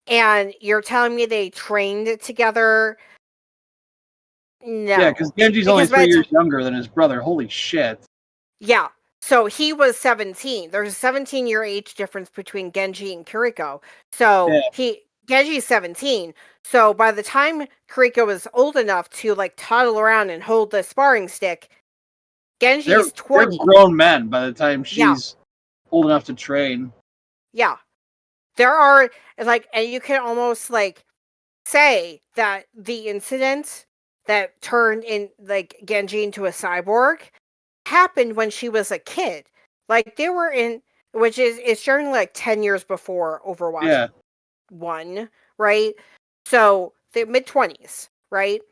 And you're telling me they trained together? No. Yeah, because Genji's only 3 years younger than his brother. Holy shit. Yeah. So he was 17. There's a 17-year age difference between Genji and Kiriko. So Genji's 17. So by the time Kiriko was old enough to like toddle around and hold the sparring stick, Genji's 20. They're grown men by the time she's old enough to train. Yeah. There are like, and you can almost like say that the incident that turned in like Genji into a cyborg happened when she was a kid. Like they were in, which is it's during like 10 years before Overwatch 1, right? So the mid-20s, right?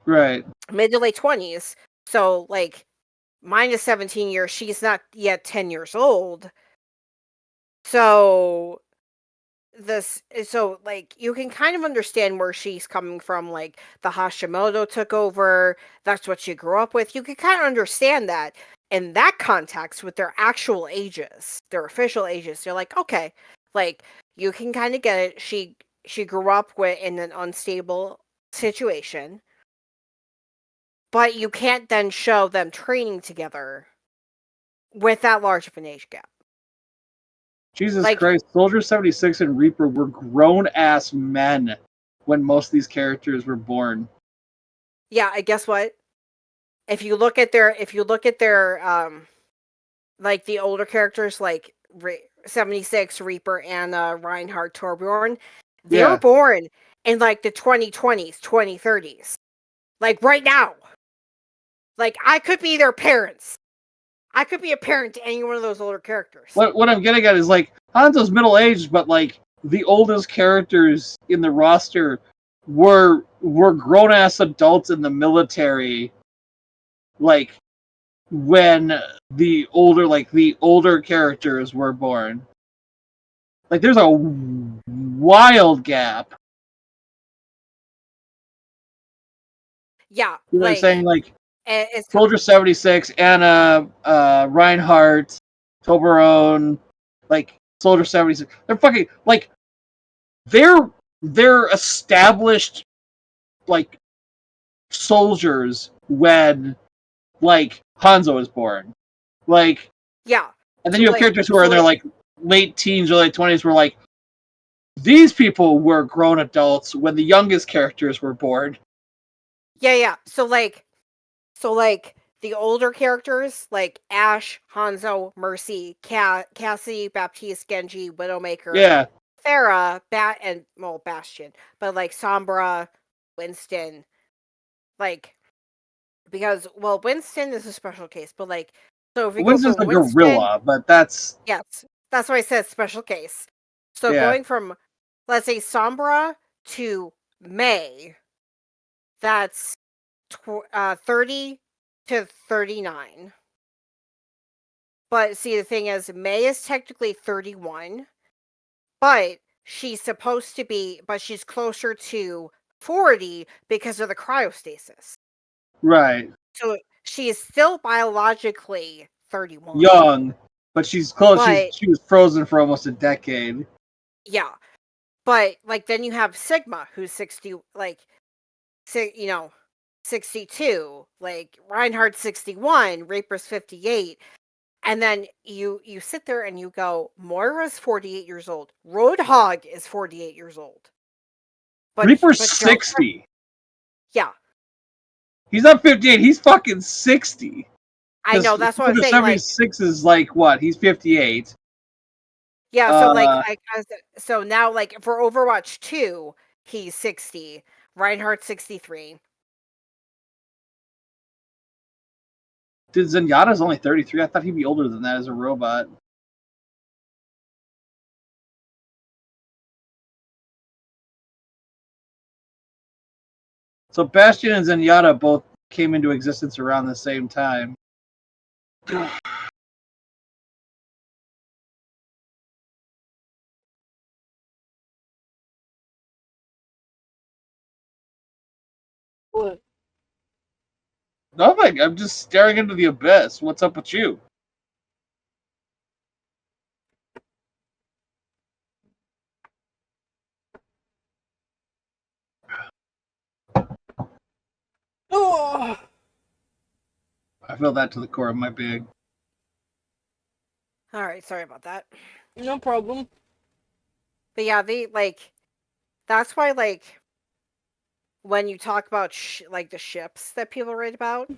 Right. Mid to late 20s. So like minus 17 years, she's not yet 10 years old. So like you can kind of understand where she's coming from. Like the Hashimoto took over, that's what she grew up with. You can kind of understand that in that context with their actual ages, their official ages. You're like, okay, like you can kind of get it. She grew up in an unstable situation, but you can't then show them training together with that large of an age gap. Jesus Christ, Soldier 76 and Reaper were grown-ass men when most of these characters were born. Yeah, I guess what? If you look at their like the older characters like 76, Reaper, Anna, Reinhardt, Torbjorn, they were born in like the 2020s, 2030s. Like right now. Like I could be their parents. I could be a parent to any one of those older characters. What I'm getting at is like Hanzo's middle aged, but like the oldest characters in the roster were grown ass adults in the military, like when the older characters were born. Like there's a wild gap. Yeah, You know what I'm saying? Like it's Soldier 76, Anna, Reinhardt, Toblerone, like Soldier 76. They're fucking like they're established like soldiers when like Hanzo is born. Like yeah. and then So you have like characters who are in their like late teens, early 20s where like these people were grown adults when the youngest characters were born. yeah. So like the older characters like Ash, Hanzo, Mercy, Cassie, Baptiste, Genji, Widowmaker, Yeah. Pharah, Bastion, but like Sombra, Winston, like because Winston is a special case, but like so if we Winston's go from a Winston, gorilla, but that's yes, that's why I said special case. So yeah. going from let's say Sombra to May, that's 30 to 39. But see, the thing is, May is technically 31, but she's supposed to be, but she's closer to 40 because of the cryostasis. Right. So she is still biologically 31. Young, but she's close. But, She was frozen for almost a decade. yeah. But, like, then you have Sigma, who's 60, like, 62. Like, Reinhardt's 61, Reaper's 58. And then you sit there and you go, Moira's 48 years old. Roadhog is 48 years old. Reaper's but 60. Yeah. He's not 58. He's fucking 60. I know, that's what I'm saying. Like, 76 is like what? He's 58. yeah, so so now like for Overwatch 2, he's 60. Reinhardt 63. Dude, Zenyatta's only 33. I thought he'd be older than that as a robot. So Bastion and Zenyatta both came into existence around the same time. What? Nothing. I'm just staring into the abyss. What's up with you? Oh, I feel that to the core of my being. All right, sorry about that. no problem. But yeah, that's why when you talk about like the ships that people write about,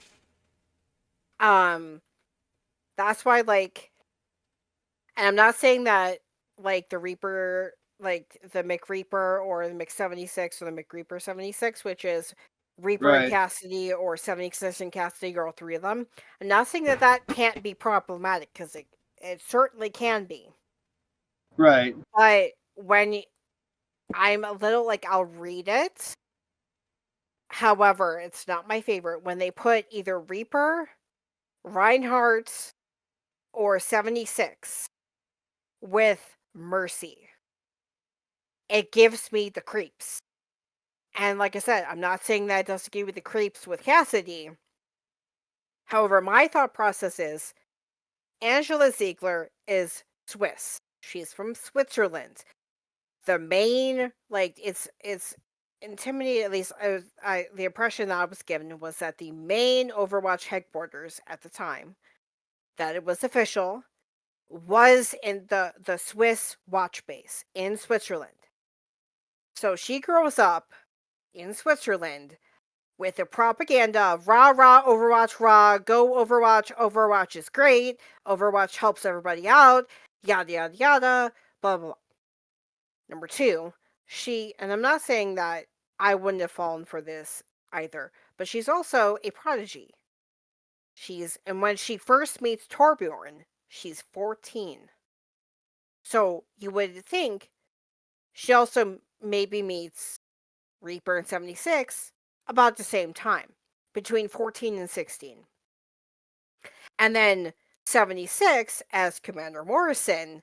that's why and I'm not saying that like the Reaper, like the McReaper or the Mc76 or the McReaper 76, which is Reaper and Right. Cassidy or 76 and Cassidy, or all three of them. I'm not saying that can't be problematic, because it certainly can be. Right. But when I'm a little like, I'll read it. However, it's not my favorite when they put either Reaper, Reinhardt, or 76 with Mercy. It gives me the creeps. And like I said, I'm not saying that it doesn't give me the creeps with Cassidy. However, my thought process is Angela Ziegler is Swiss. She's from Switzerland. The main, like, it's intimidating, at least the impression that I was given was that the main Overwatch headquarters at the time, that it was official, was in the Swiss watch base in Switzerland. So she grows up in Switzerland with the propaganda, rah rah Overwatch, rah, go Overwatch, Overwatch is great, Overwatch helps everybody out, yada yada yada, blah blah blah. Number two, and I'm not saying that I wouldn't have fallen for this either, but she's also a prodigy. And when she first meets Torbjorn, she's 14. So you would think she also maybe meets Reaper in 76 about the same time, between 14 and 16. And then 76, as Commander Morrison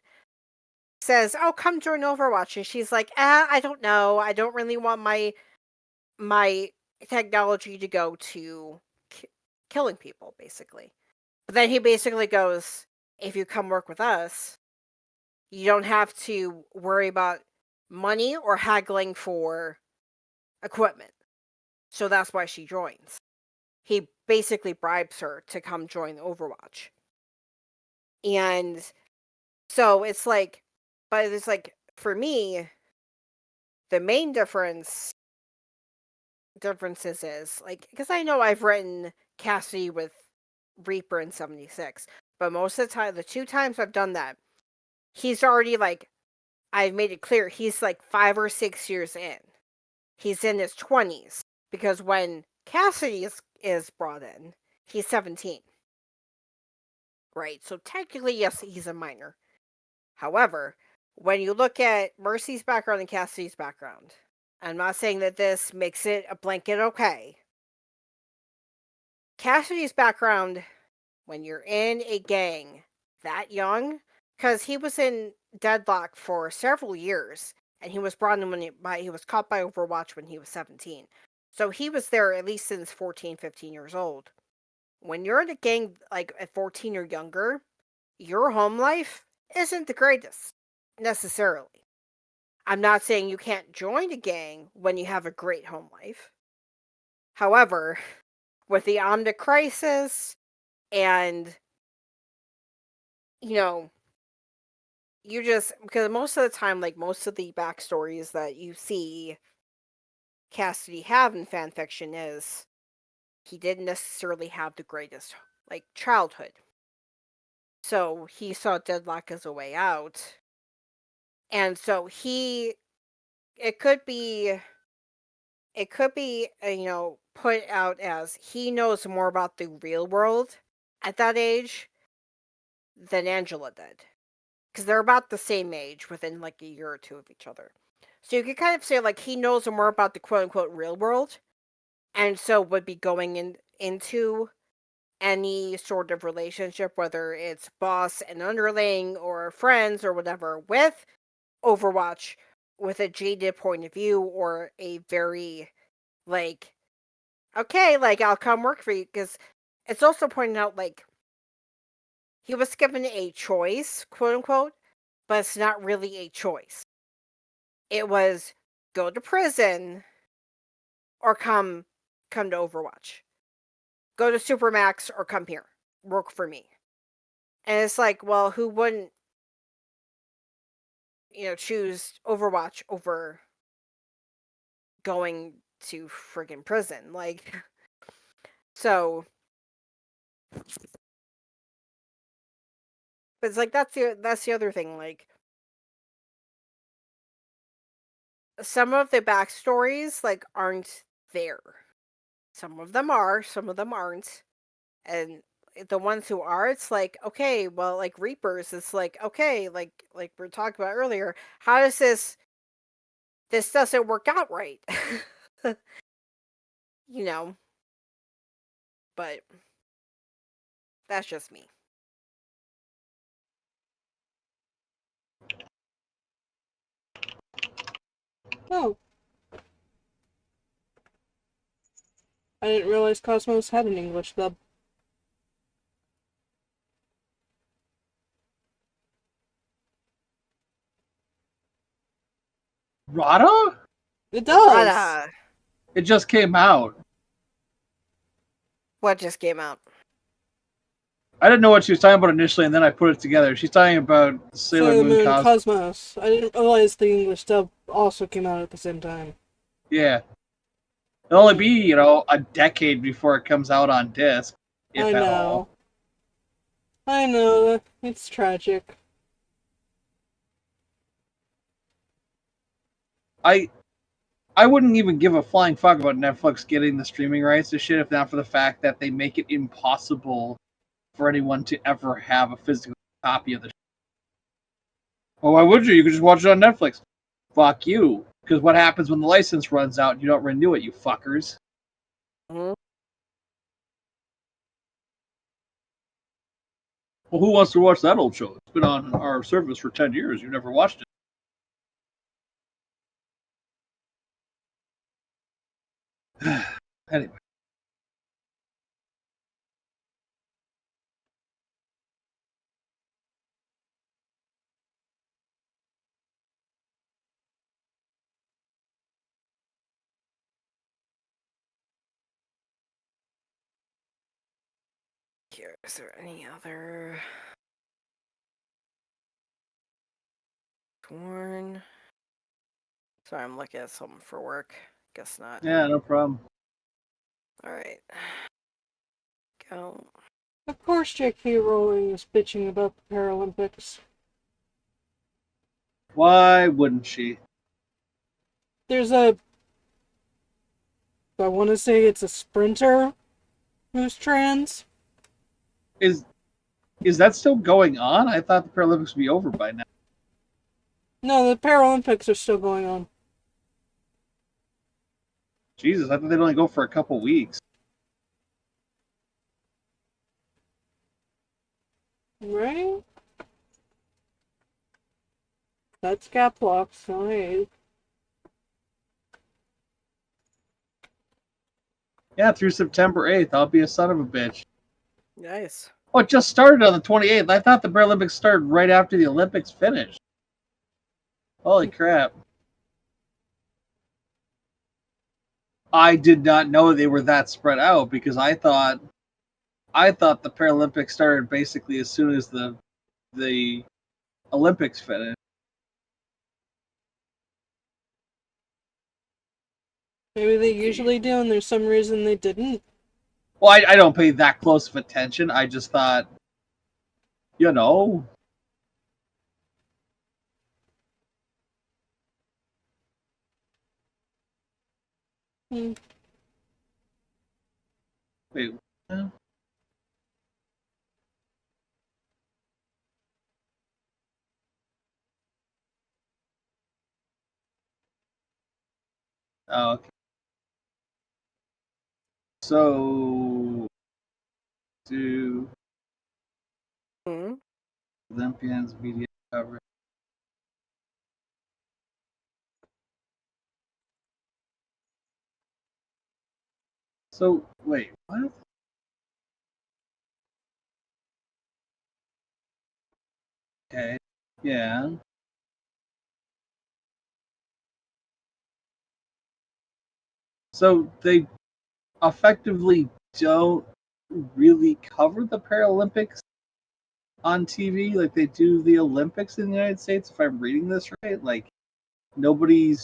says, "Oh, come join Overwatch." And she's like, I don't know. I don't really want my technology to go to killing people, basically. But then he basically goes, if you come work with us, you don't have to worry about money or haggling for equipment. So that's why she joins. He basically bribes her to come join Overwatch. And so it's like, but it's like, for me, the main differences is, like, because I know I've written Cassidy with Reaper in 76, but most of the time, the 2 times I've done that, he's already, like, I've made it clear, he's like 5 or 6 years in. He's in his 20s, because when Cassidy is brought in, he's 17. Right, so technically, yes, he's a minor. However, when you look at Mercy's background and Cassidy's background, I'm not saying that this makes it a blanket okay. Cassidy's background, when you're in a gang that young, because he was in Deadlock for several years, and he was brought in when he was caught by Overwatch when he was 17. So he was there at least since 14, 15 years old. When you're in a gang like at 14 or younger, your home life isn't the greatest, necessarily. I'm not saying you can't join a gang when you have a great home life. However, with the Omnic Crisis and, you just, because most of the time, like, most of the backstories that you see Cassidy have in fanfiction is he didn't necessarily have the greatest, like, childhood. So he saw Deadlock as a way out. And so it could be, put out as he knows more about the real world at that age than Angela did. Because they're about the same age, within like a year or 2 of each other. So you could kind of say, like, he knows more about the quote-unquote real world, and so would be going into any sort of relationship, whether it's boss and underling or friends or whatever, with Overwatch, with a jaded point of view, or a very, like, okay, like, I'll come work for you. Because it's also pointed out, like, he was given a choice, quote unquote, but it's not really a choice. It was go to prison or come to Overwatch. Go to Supermax or come here. Work for me. And it's like, well, who wouldn't, choose Overwatch over going to friggin' prison? Like, so, but it's like, that's the other thing. Like, some of the backstories, like, aren't there. Some of them are, some of them aren't. And the ones who are, it's like, okay, well, like Reapers, it's like, okay, like we were talking about earlier, how does this doesn't work out right? you know, but that's just me. Oh. I didn't realize Cosmos had an English dub. Rada? It does! Rada. It just came out. What just came out? I didn't know what she was talking about initially, and then I put it together. She's talking about Sailor Moon Cosmos. Cosmos. I didn't realize the English dub also came out at the same time. Yeah. It'll only be, a decade before it comes out on disc, if I at know. all. I know. It's tragic. I wouldn't even give a flying fuck about Netflix getting the streaming rights to shit if not for the fact that they make it impossible for anyone to ever have a physical copy of the Well, why would you? You could just watch it on Netflix. Fuck you. Because what happens when the license runs out and you don't renew it, you fuckers? Mhm. Well, who wants to watch that old show? It's been on our service for 10 years. You've never watched it. Anyway. Here, is there any other torn? Sorry, I'm looking at something for work. Guess not. Yeah, no problem. All right. Go. Of course, J.K. Rowling is bitching about the Paralympics. Why wouldn't she? There's a... I want to say it's a sprinter who's trans. Is that still going on? I thought the Paralympics would be over by now. No, the Paralympics are still going on. Jesus, I thought they'd only go for a couple weeks. Right? That's cap lock, so hey. Yeah, through September 8th. I'll be a son of a bitch. Nice. Oh, it just started on the 28th. I thought the Paralympics started right after the Olympics finished. Holy crap. I did not know they were that spread out because I thought the Paralympics started basically as soon as the Olympics finished. Maybe they usually do, and there's some reason they didn't. Well, I don't pay that close of attention. I just thought, you know. Hmm. Wait. Oh, okay. So, do Hmm? Olympians media coverage? So, wait, what? Okay. Yeah. So they effectively don't really cover the Paralympics on TV like they do the Olympics in the United States, if I'm reading this right. Like nobody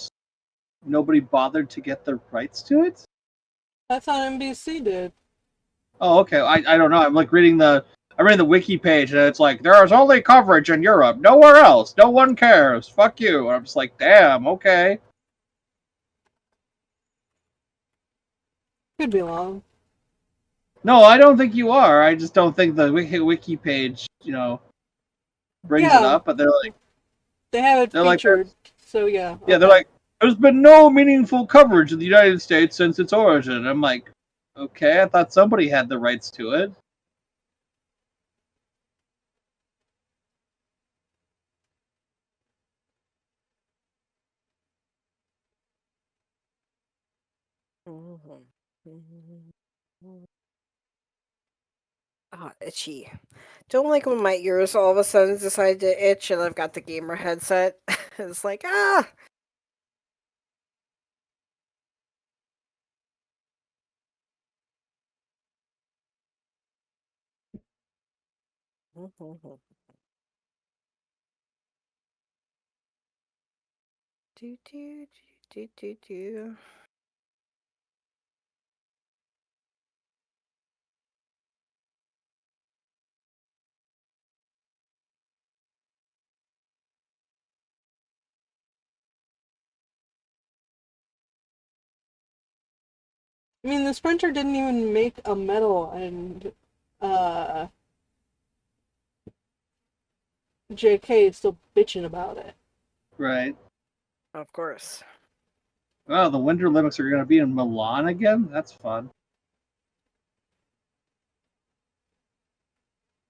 bothered to get the rights to it. I thought NBC did. Oh, okay. I don't know. I'm like reading the wiki page and it's like there is only coverage in Europe, nowhere else. No one cares. Fuck you. And I'm just like, damn, okay. Could be long. No, I don't think you are. I just don't think the wiki page, brings it Yeah, up. But they have it they're like, featured, so yeah. yeah, they're Okay. like, there's been no meaningful coverage in the United States since its origin. I'm like, okay, I thought somebody had the rights to it. Ah, itchy. Don't like when my ears all of a sudden decide to itch and I've got the gamer headset. It's like, ah! Do, do, do, do, do. I mean, the Sprinter didn't even make a medal, and JK is still bitching about it. Right. Of course. Oh, the Winter Olympics are going to be in Milan again? That's fun.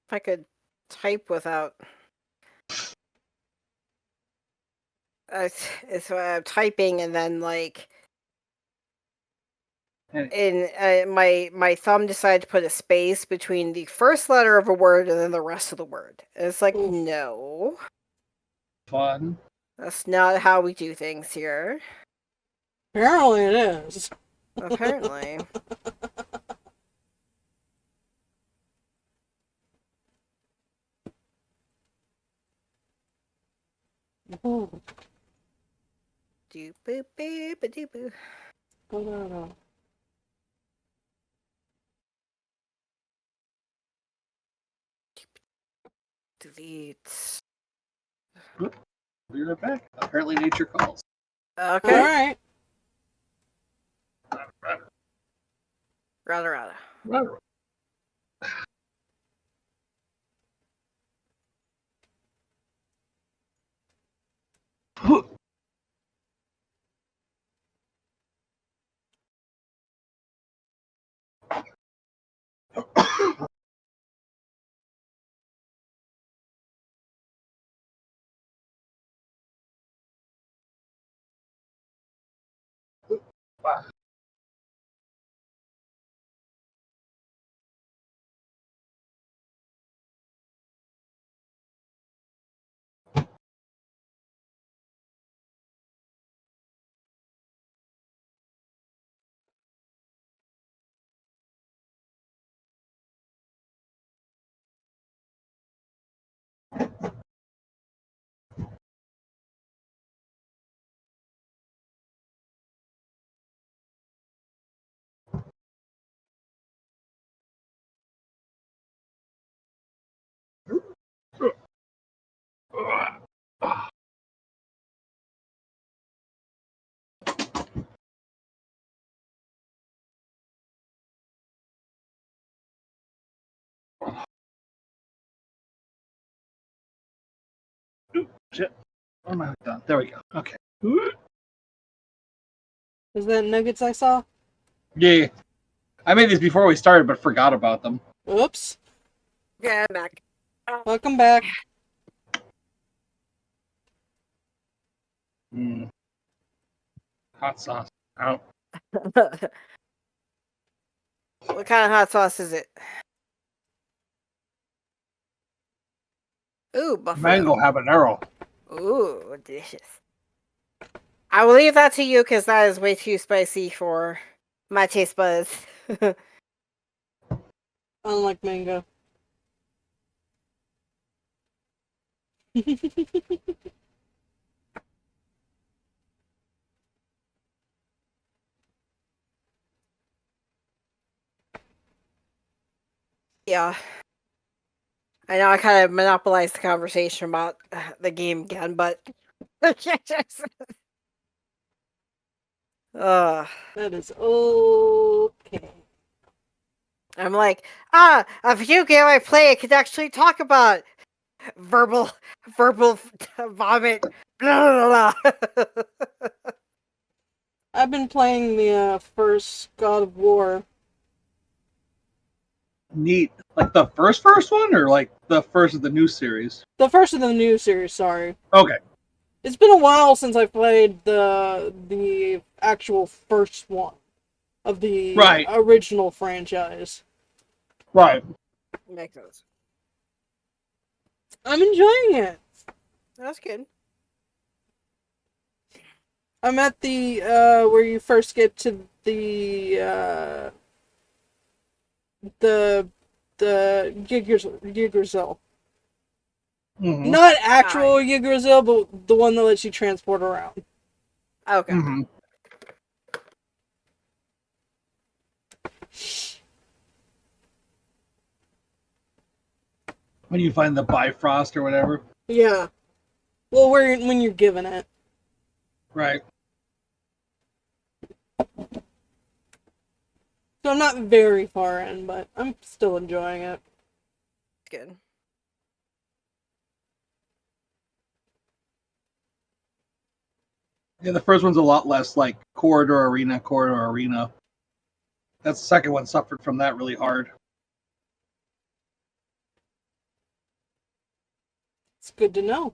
If I could type without. It's typing and then like Hey, in my thumb decided to put a space between the first letter of a word and then the rest of the word. And it's like, Oof. no, fun. that's not how we do things here. Apparently it is. Apparently. Ooh. Do boop boop a doo boo. No. Delete. Be right back. Apparently, nature calls. Okay. Alright. Rada. Shit. Oh my god. There we go. Okay. Is that nuggets I saw? Yeah. I made these before we started, but forgot about them. Oops. Yeah, I'm back. Welcome back. Hot sauce. Out. What kind of hot sauce is it? Ooh, buffalo. Mango habanero. Ooh, delicious. I will leave that to you because that is way too spicy for my taste buds. Unlike mango. Yeah. I know I kind of monopolized the conversation about the game again, but uh, That is okay. I'm like, a video game I play I could actually talk about verbal vomit. Blah, blah, blah. I've been playing the first God of War. Neat. Like the first one, or like the first of the new series? The first of the new series, sorry. Okay. It's been a while since I played the actual first one of the Right. original franchise. Right. Makes sense. I'm enjoying it. That's good. I'm at the where you first get to the Yggdrasil. Mm-hmm. Not actual Yggdrasil, but the one that lets you transport around. Okay. Mm-hmm. When you find the Bifrost or whatever. Yeah. Well, when you're given it. Right. So I'm not very far in, but I'm still enjoying it. Good. Yeah, the first one's a lot less like corridor arena, corridor arena. That's the second one suffered from that really hard. It's good to know.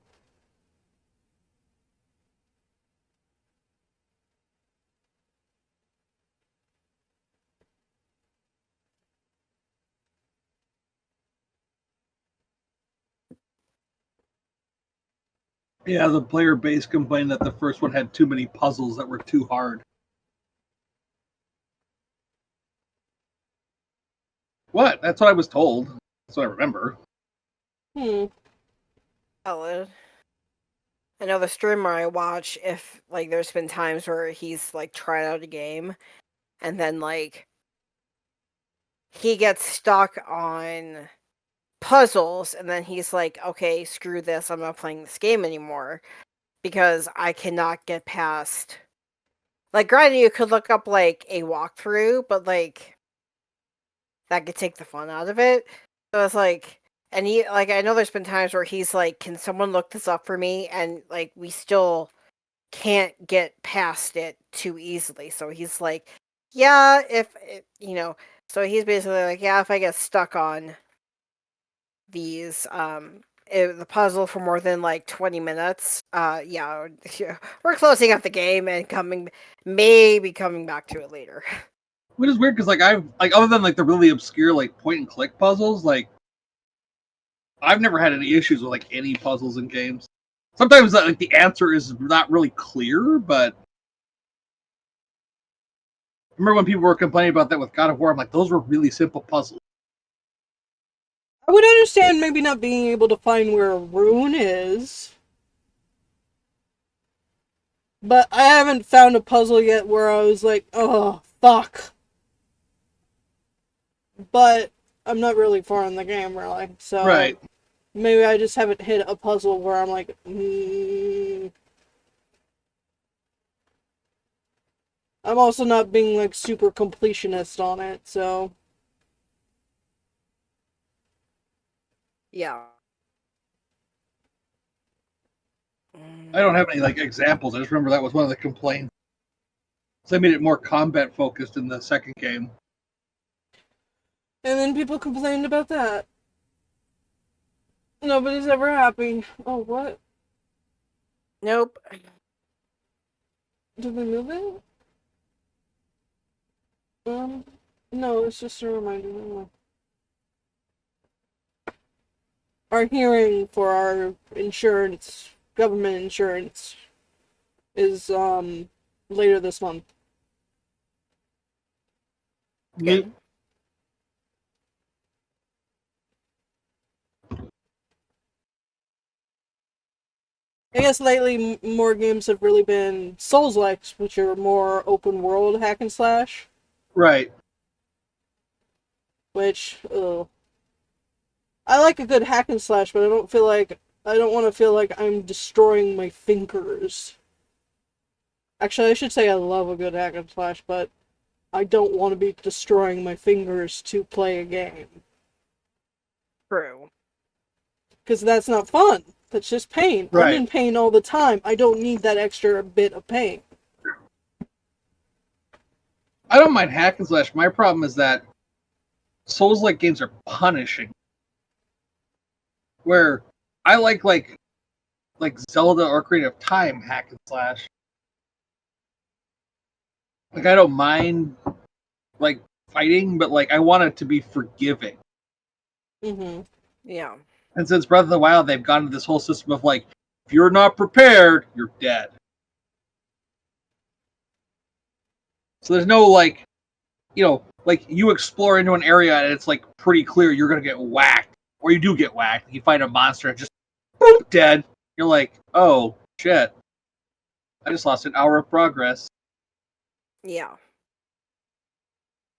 Yeah, the player base complained that the first one had too many puzzles that were too hard. What? That's what I was told. That's what I remember. Valid. I know the streamer I watch, if like there's been times where he's like tried out a game and then like he gets stuck on puzzles and then he's like, okay, screw this, I'm not playing this game anymore because I cannot get past. Like, granted, you could look up like a walkthrough, but like that could take the fun out of it. So it's like, and he like, I know there's been times where he's like, can someone look this up for me? And like, we still can't get past it too easily. So he's like, yeah, so he's basically like, yeah, if I get stuck on these the puzzle for more than like 20 minutes, yeah, we're closing up the game and maybe coming back to it later. Which is weird because like I've like other than like the really obscure like point and click puzzles, like I've never had any issues with like any puzzles in games. Sometimes like the answer is not really clear, but I remember when people were complaining about that with God of War. I'm like, those were really simple puzzles. I would understand maybe not being able to find where a rune is. But I haven't found a puzzle yet where I was like, oh, fuck. But I'm not really far in the game, really. So Right. maybe I just haven't hit a puzzle where I'm like, I'm also not being like super completionist on it, so. Yeah. I don't have any like examples. I just remember that was one of the complaints. So they made it more combat focused in the second game. And then people complained about that. Nobody's ever happy. Oh, what? Nope. Did they move it? No, it's just a reminder. Our hearing for our insurance, government insurance, is later this month. Good. I guess lately more games have really been Souls-likes, which are more open world hack and slash. Right. Which, I like a good hack and slash, but I don't want to feel like I'm destroying my fingers. Actually, I should say I love a good hack and slash, but I don't want to be destroying my fingers to play a game. True. Because that's not fun. That's just pain. Right. I'm in pain all the time. I don't need that extra bit of pain. I don't mind hack and slash. My problem is that Souls-like games are punishing. Where I like Zelda or Ocarina of Time hack and slash. Like I don't mind like fighting, but like I want it to be forgiving. Mm-hmm. Yeah. And since Breath of the Wild, they've gone to this whole system of like, if you're not prepared, you're dead. So there's no like, like you explore into an area and it's like pretty clear you're gonna get whacked, or you do get whacked. You find a monster and just boom, dead. You're like, oh shit, I just lost an hour of progress. Yeah.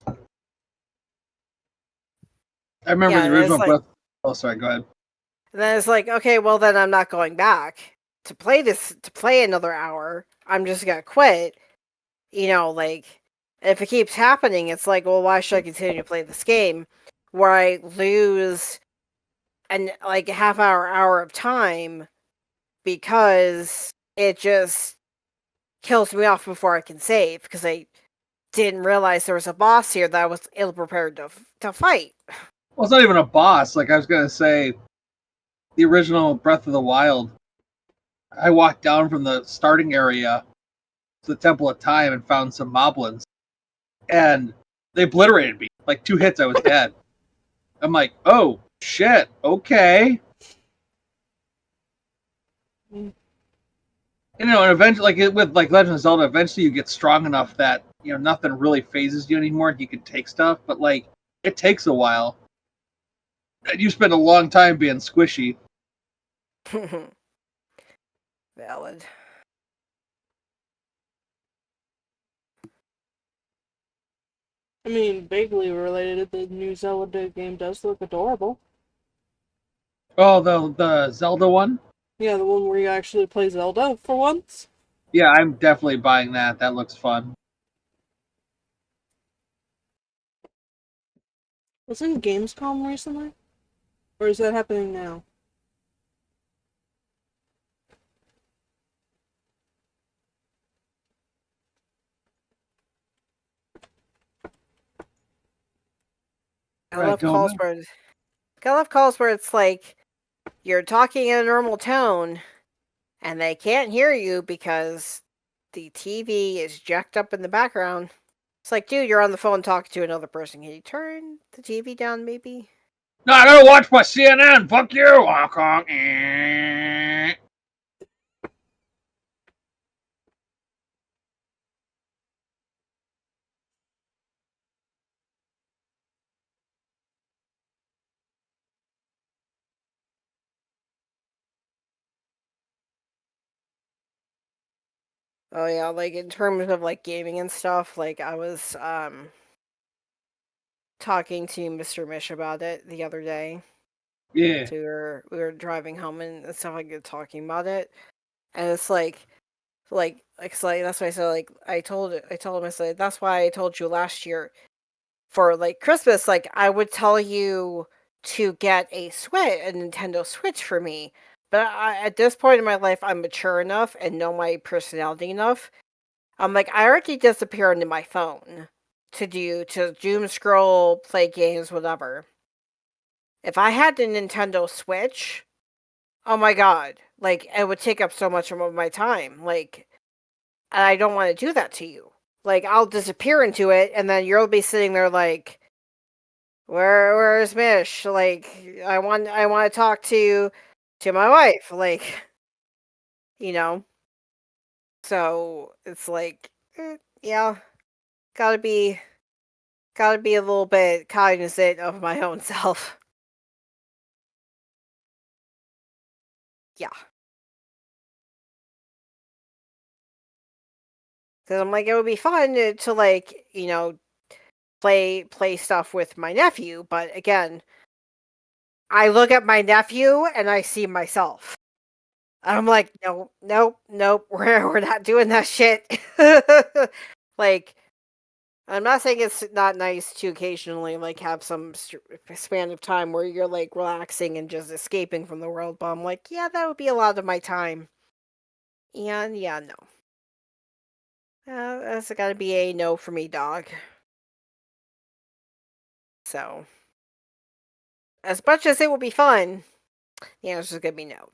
I remember Yeah, the original like, Breath. Oh, sorry. Go ahead. and then it's like, okay, well then I'm not going back to play another hour. I'm just gonna quit. Like, if it keeps happening, it's like, well, why should I continue to play this game where I lose like a hour of time because it just kills me off before I can save because I didn't realize there was a boss here that I was ill prepared to fight. Well, it's not even a boss. Like I was gonna say, the original Breath of the Wild. I walked down from the starting area to the Temple of Time and found some moblins, and they obliterated me. Like 2 hits, I was dead. I'm like, oh shit, okay. Mm. And eventually, with Legend of Zelda, eventually you get strong enough that nothing really phases you anymore. You can take stuff, but like it takes a while. And you spend a long time being squishy. Valid. I mean, vaguely related, the new Zelda game does look adorable. Oh, the Zelda one. Yeah, the one where you actually play Zelda for once. Yeah, I'm definitely buying that. That looks fun. Wasn't Gamescom recently? Or is that happening now? I love calls know. where I love calls where it's like you're talking in a normal tone and they can't hear you because the TV is jacked up in the background. It's like, dude, you're on the phone talking to another person. Can you turn the TV down, maybe? No, I gotta watch my CNN. Fuck you. Hong Kong. Oh yeah, like in terms of like gaming and stuff, like I was talking to Mr. Mish about it the other day. Yeah. So we were driving home and stuff like that, talking about it, and it's like that's why I said like I told him I said that's why I told you last year for like Christmas like I would tell you to get a Nintendo Switch for me, but at this point in my life I'm mature enough and know my personality enough. I'm like I already disappear into my phone to doom scroll, play games, whatever. If I had the Nintendo Switch, oh my god, like it would take up so much of my time. Like, and I don't want to do that to you. Like, I'll disappear into it, and then you'll be sitting there like, where's Mish? Like, I want to talk to my wife. Like, you know. So it's like, yeah, gotta be a little bit cognizant of my own self. Yeah. Because I'm like, it would be fun to like, play stuff with my nephew, but again, I look at my nephew and I see myself. I'm like, no, nope, nope, we're not doing that shit. Like, I'm not saying it's not nice to occasionally like have some span of time where you're like relaxing and just escaping from the world, but I'm like, yeah, that would be a lot of my time. And yeah, no. That's gotta be a no for me, dog. So, as much as it will be fun, the answer's gonna be no.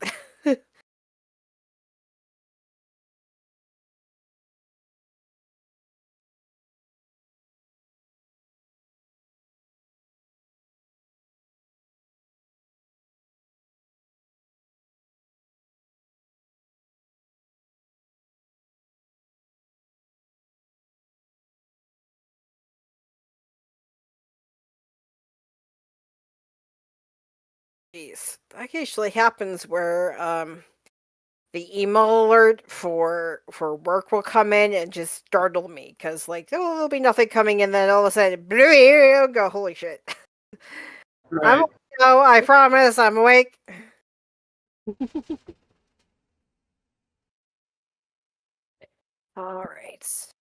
Jeez, that usually happens where the email alert for work will come in and just startle me because like oh there'll be nothing coming and then all of a sudden here you go, holy shit. I'm Right. no, I promise I'm awake. All right.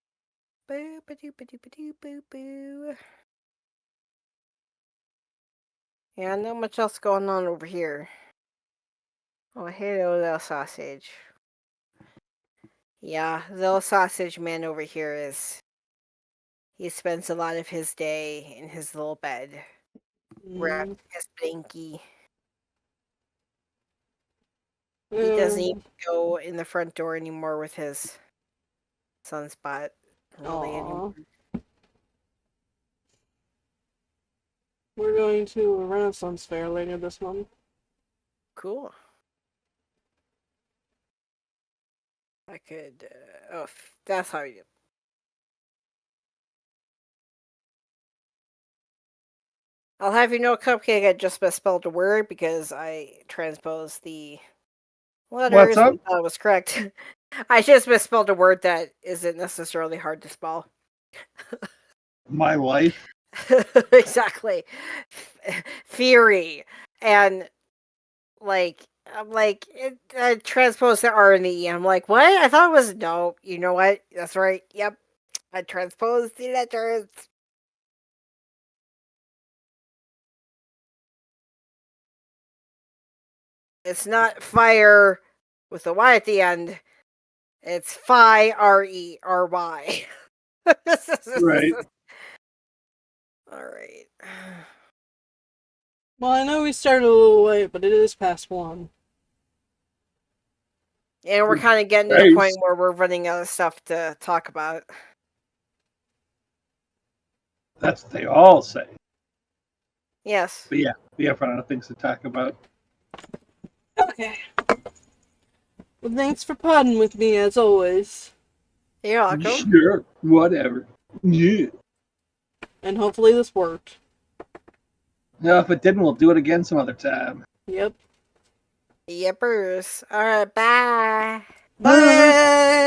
Boo ba doo ba doo ba doo boo boo. Yeah, not much else going on over here. Oh, hello, little sausage. Yeah, the little sausage man over here is. He spends a lot of his day in his little bed, wrapped in his blankie. He doesn't even go in the front door anymore with his sunspot. Really anymore. We're going to a Renaissance fair later this month. Cool. I could. That's how you do. I'll have you know, Cupcake, I just misspelled a word because I transposed the letters What's up? and thought it was correct. I just misspelled a word that isn't necessarily hard to spell. My life. Exactly. Fury. And I'm like, I transposed the R and the E. I'm like, what? I thought it was no. You know what? That's right. Yep. I transposed the letters. It's not fire with a Y at the end. It's Phi Rery. Right. All right. Well, I know we started a little late, but it is past 1. And we're kind of getting to the point where we're running out of stuff to talk about. That's what they all say. Yes. But yeah, we have run out of things to talk about. Okay. Well, thanks for podding with me, as always. You're welcome. Sure, whatever. Yeah. And hopefully this worked. No, if it didn't, we'll do it again some other time. Yep. Yepers. All right, bye. Bye!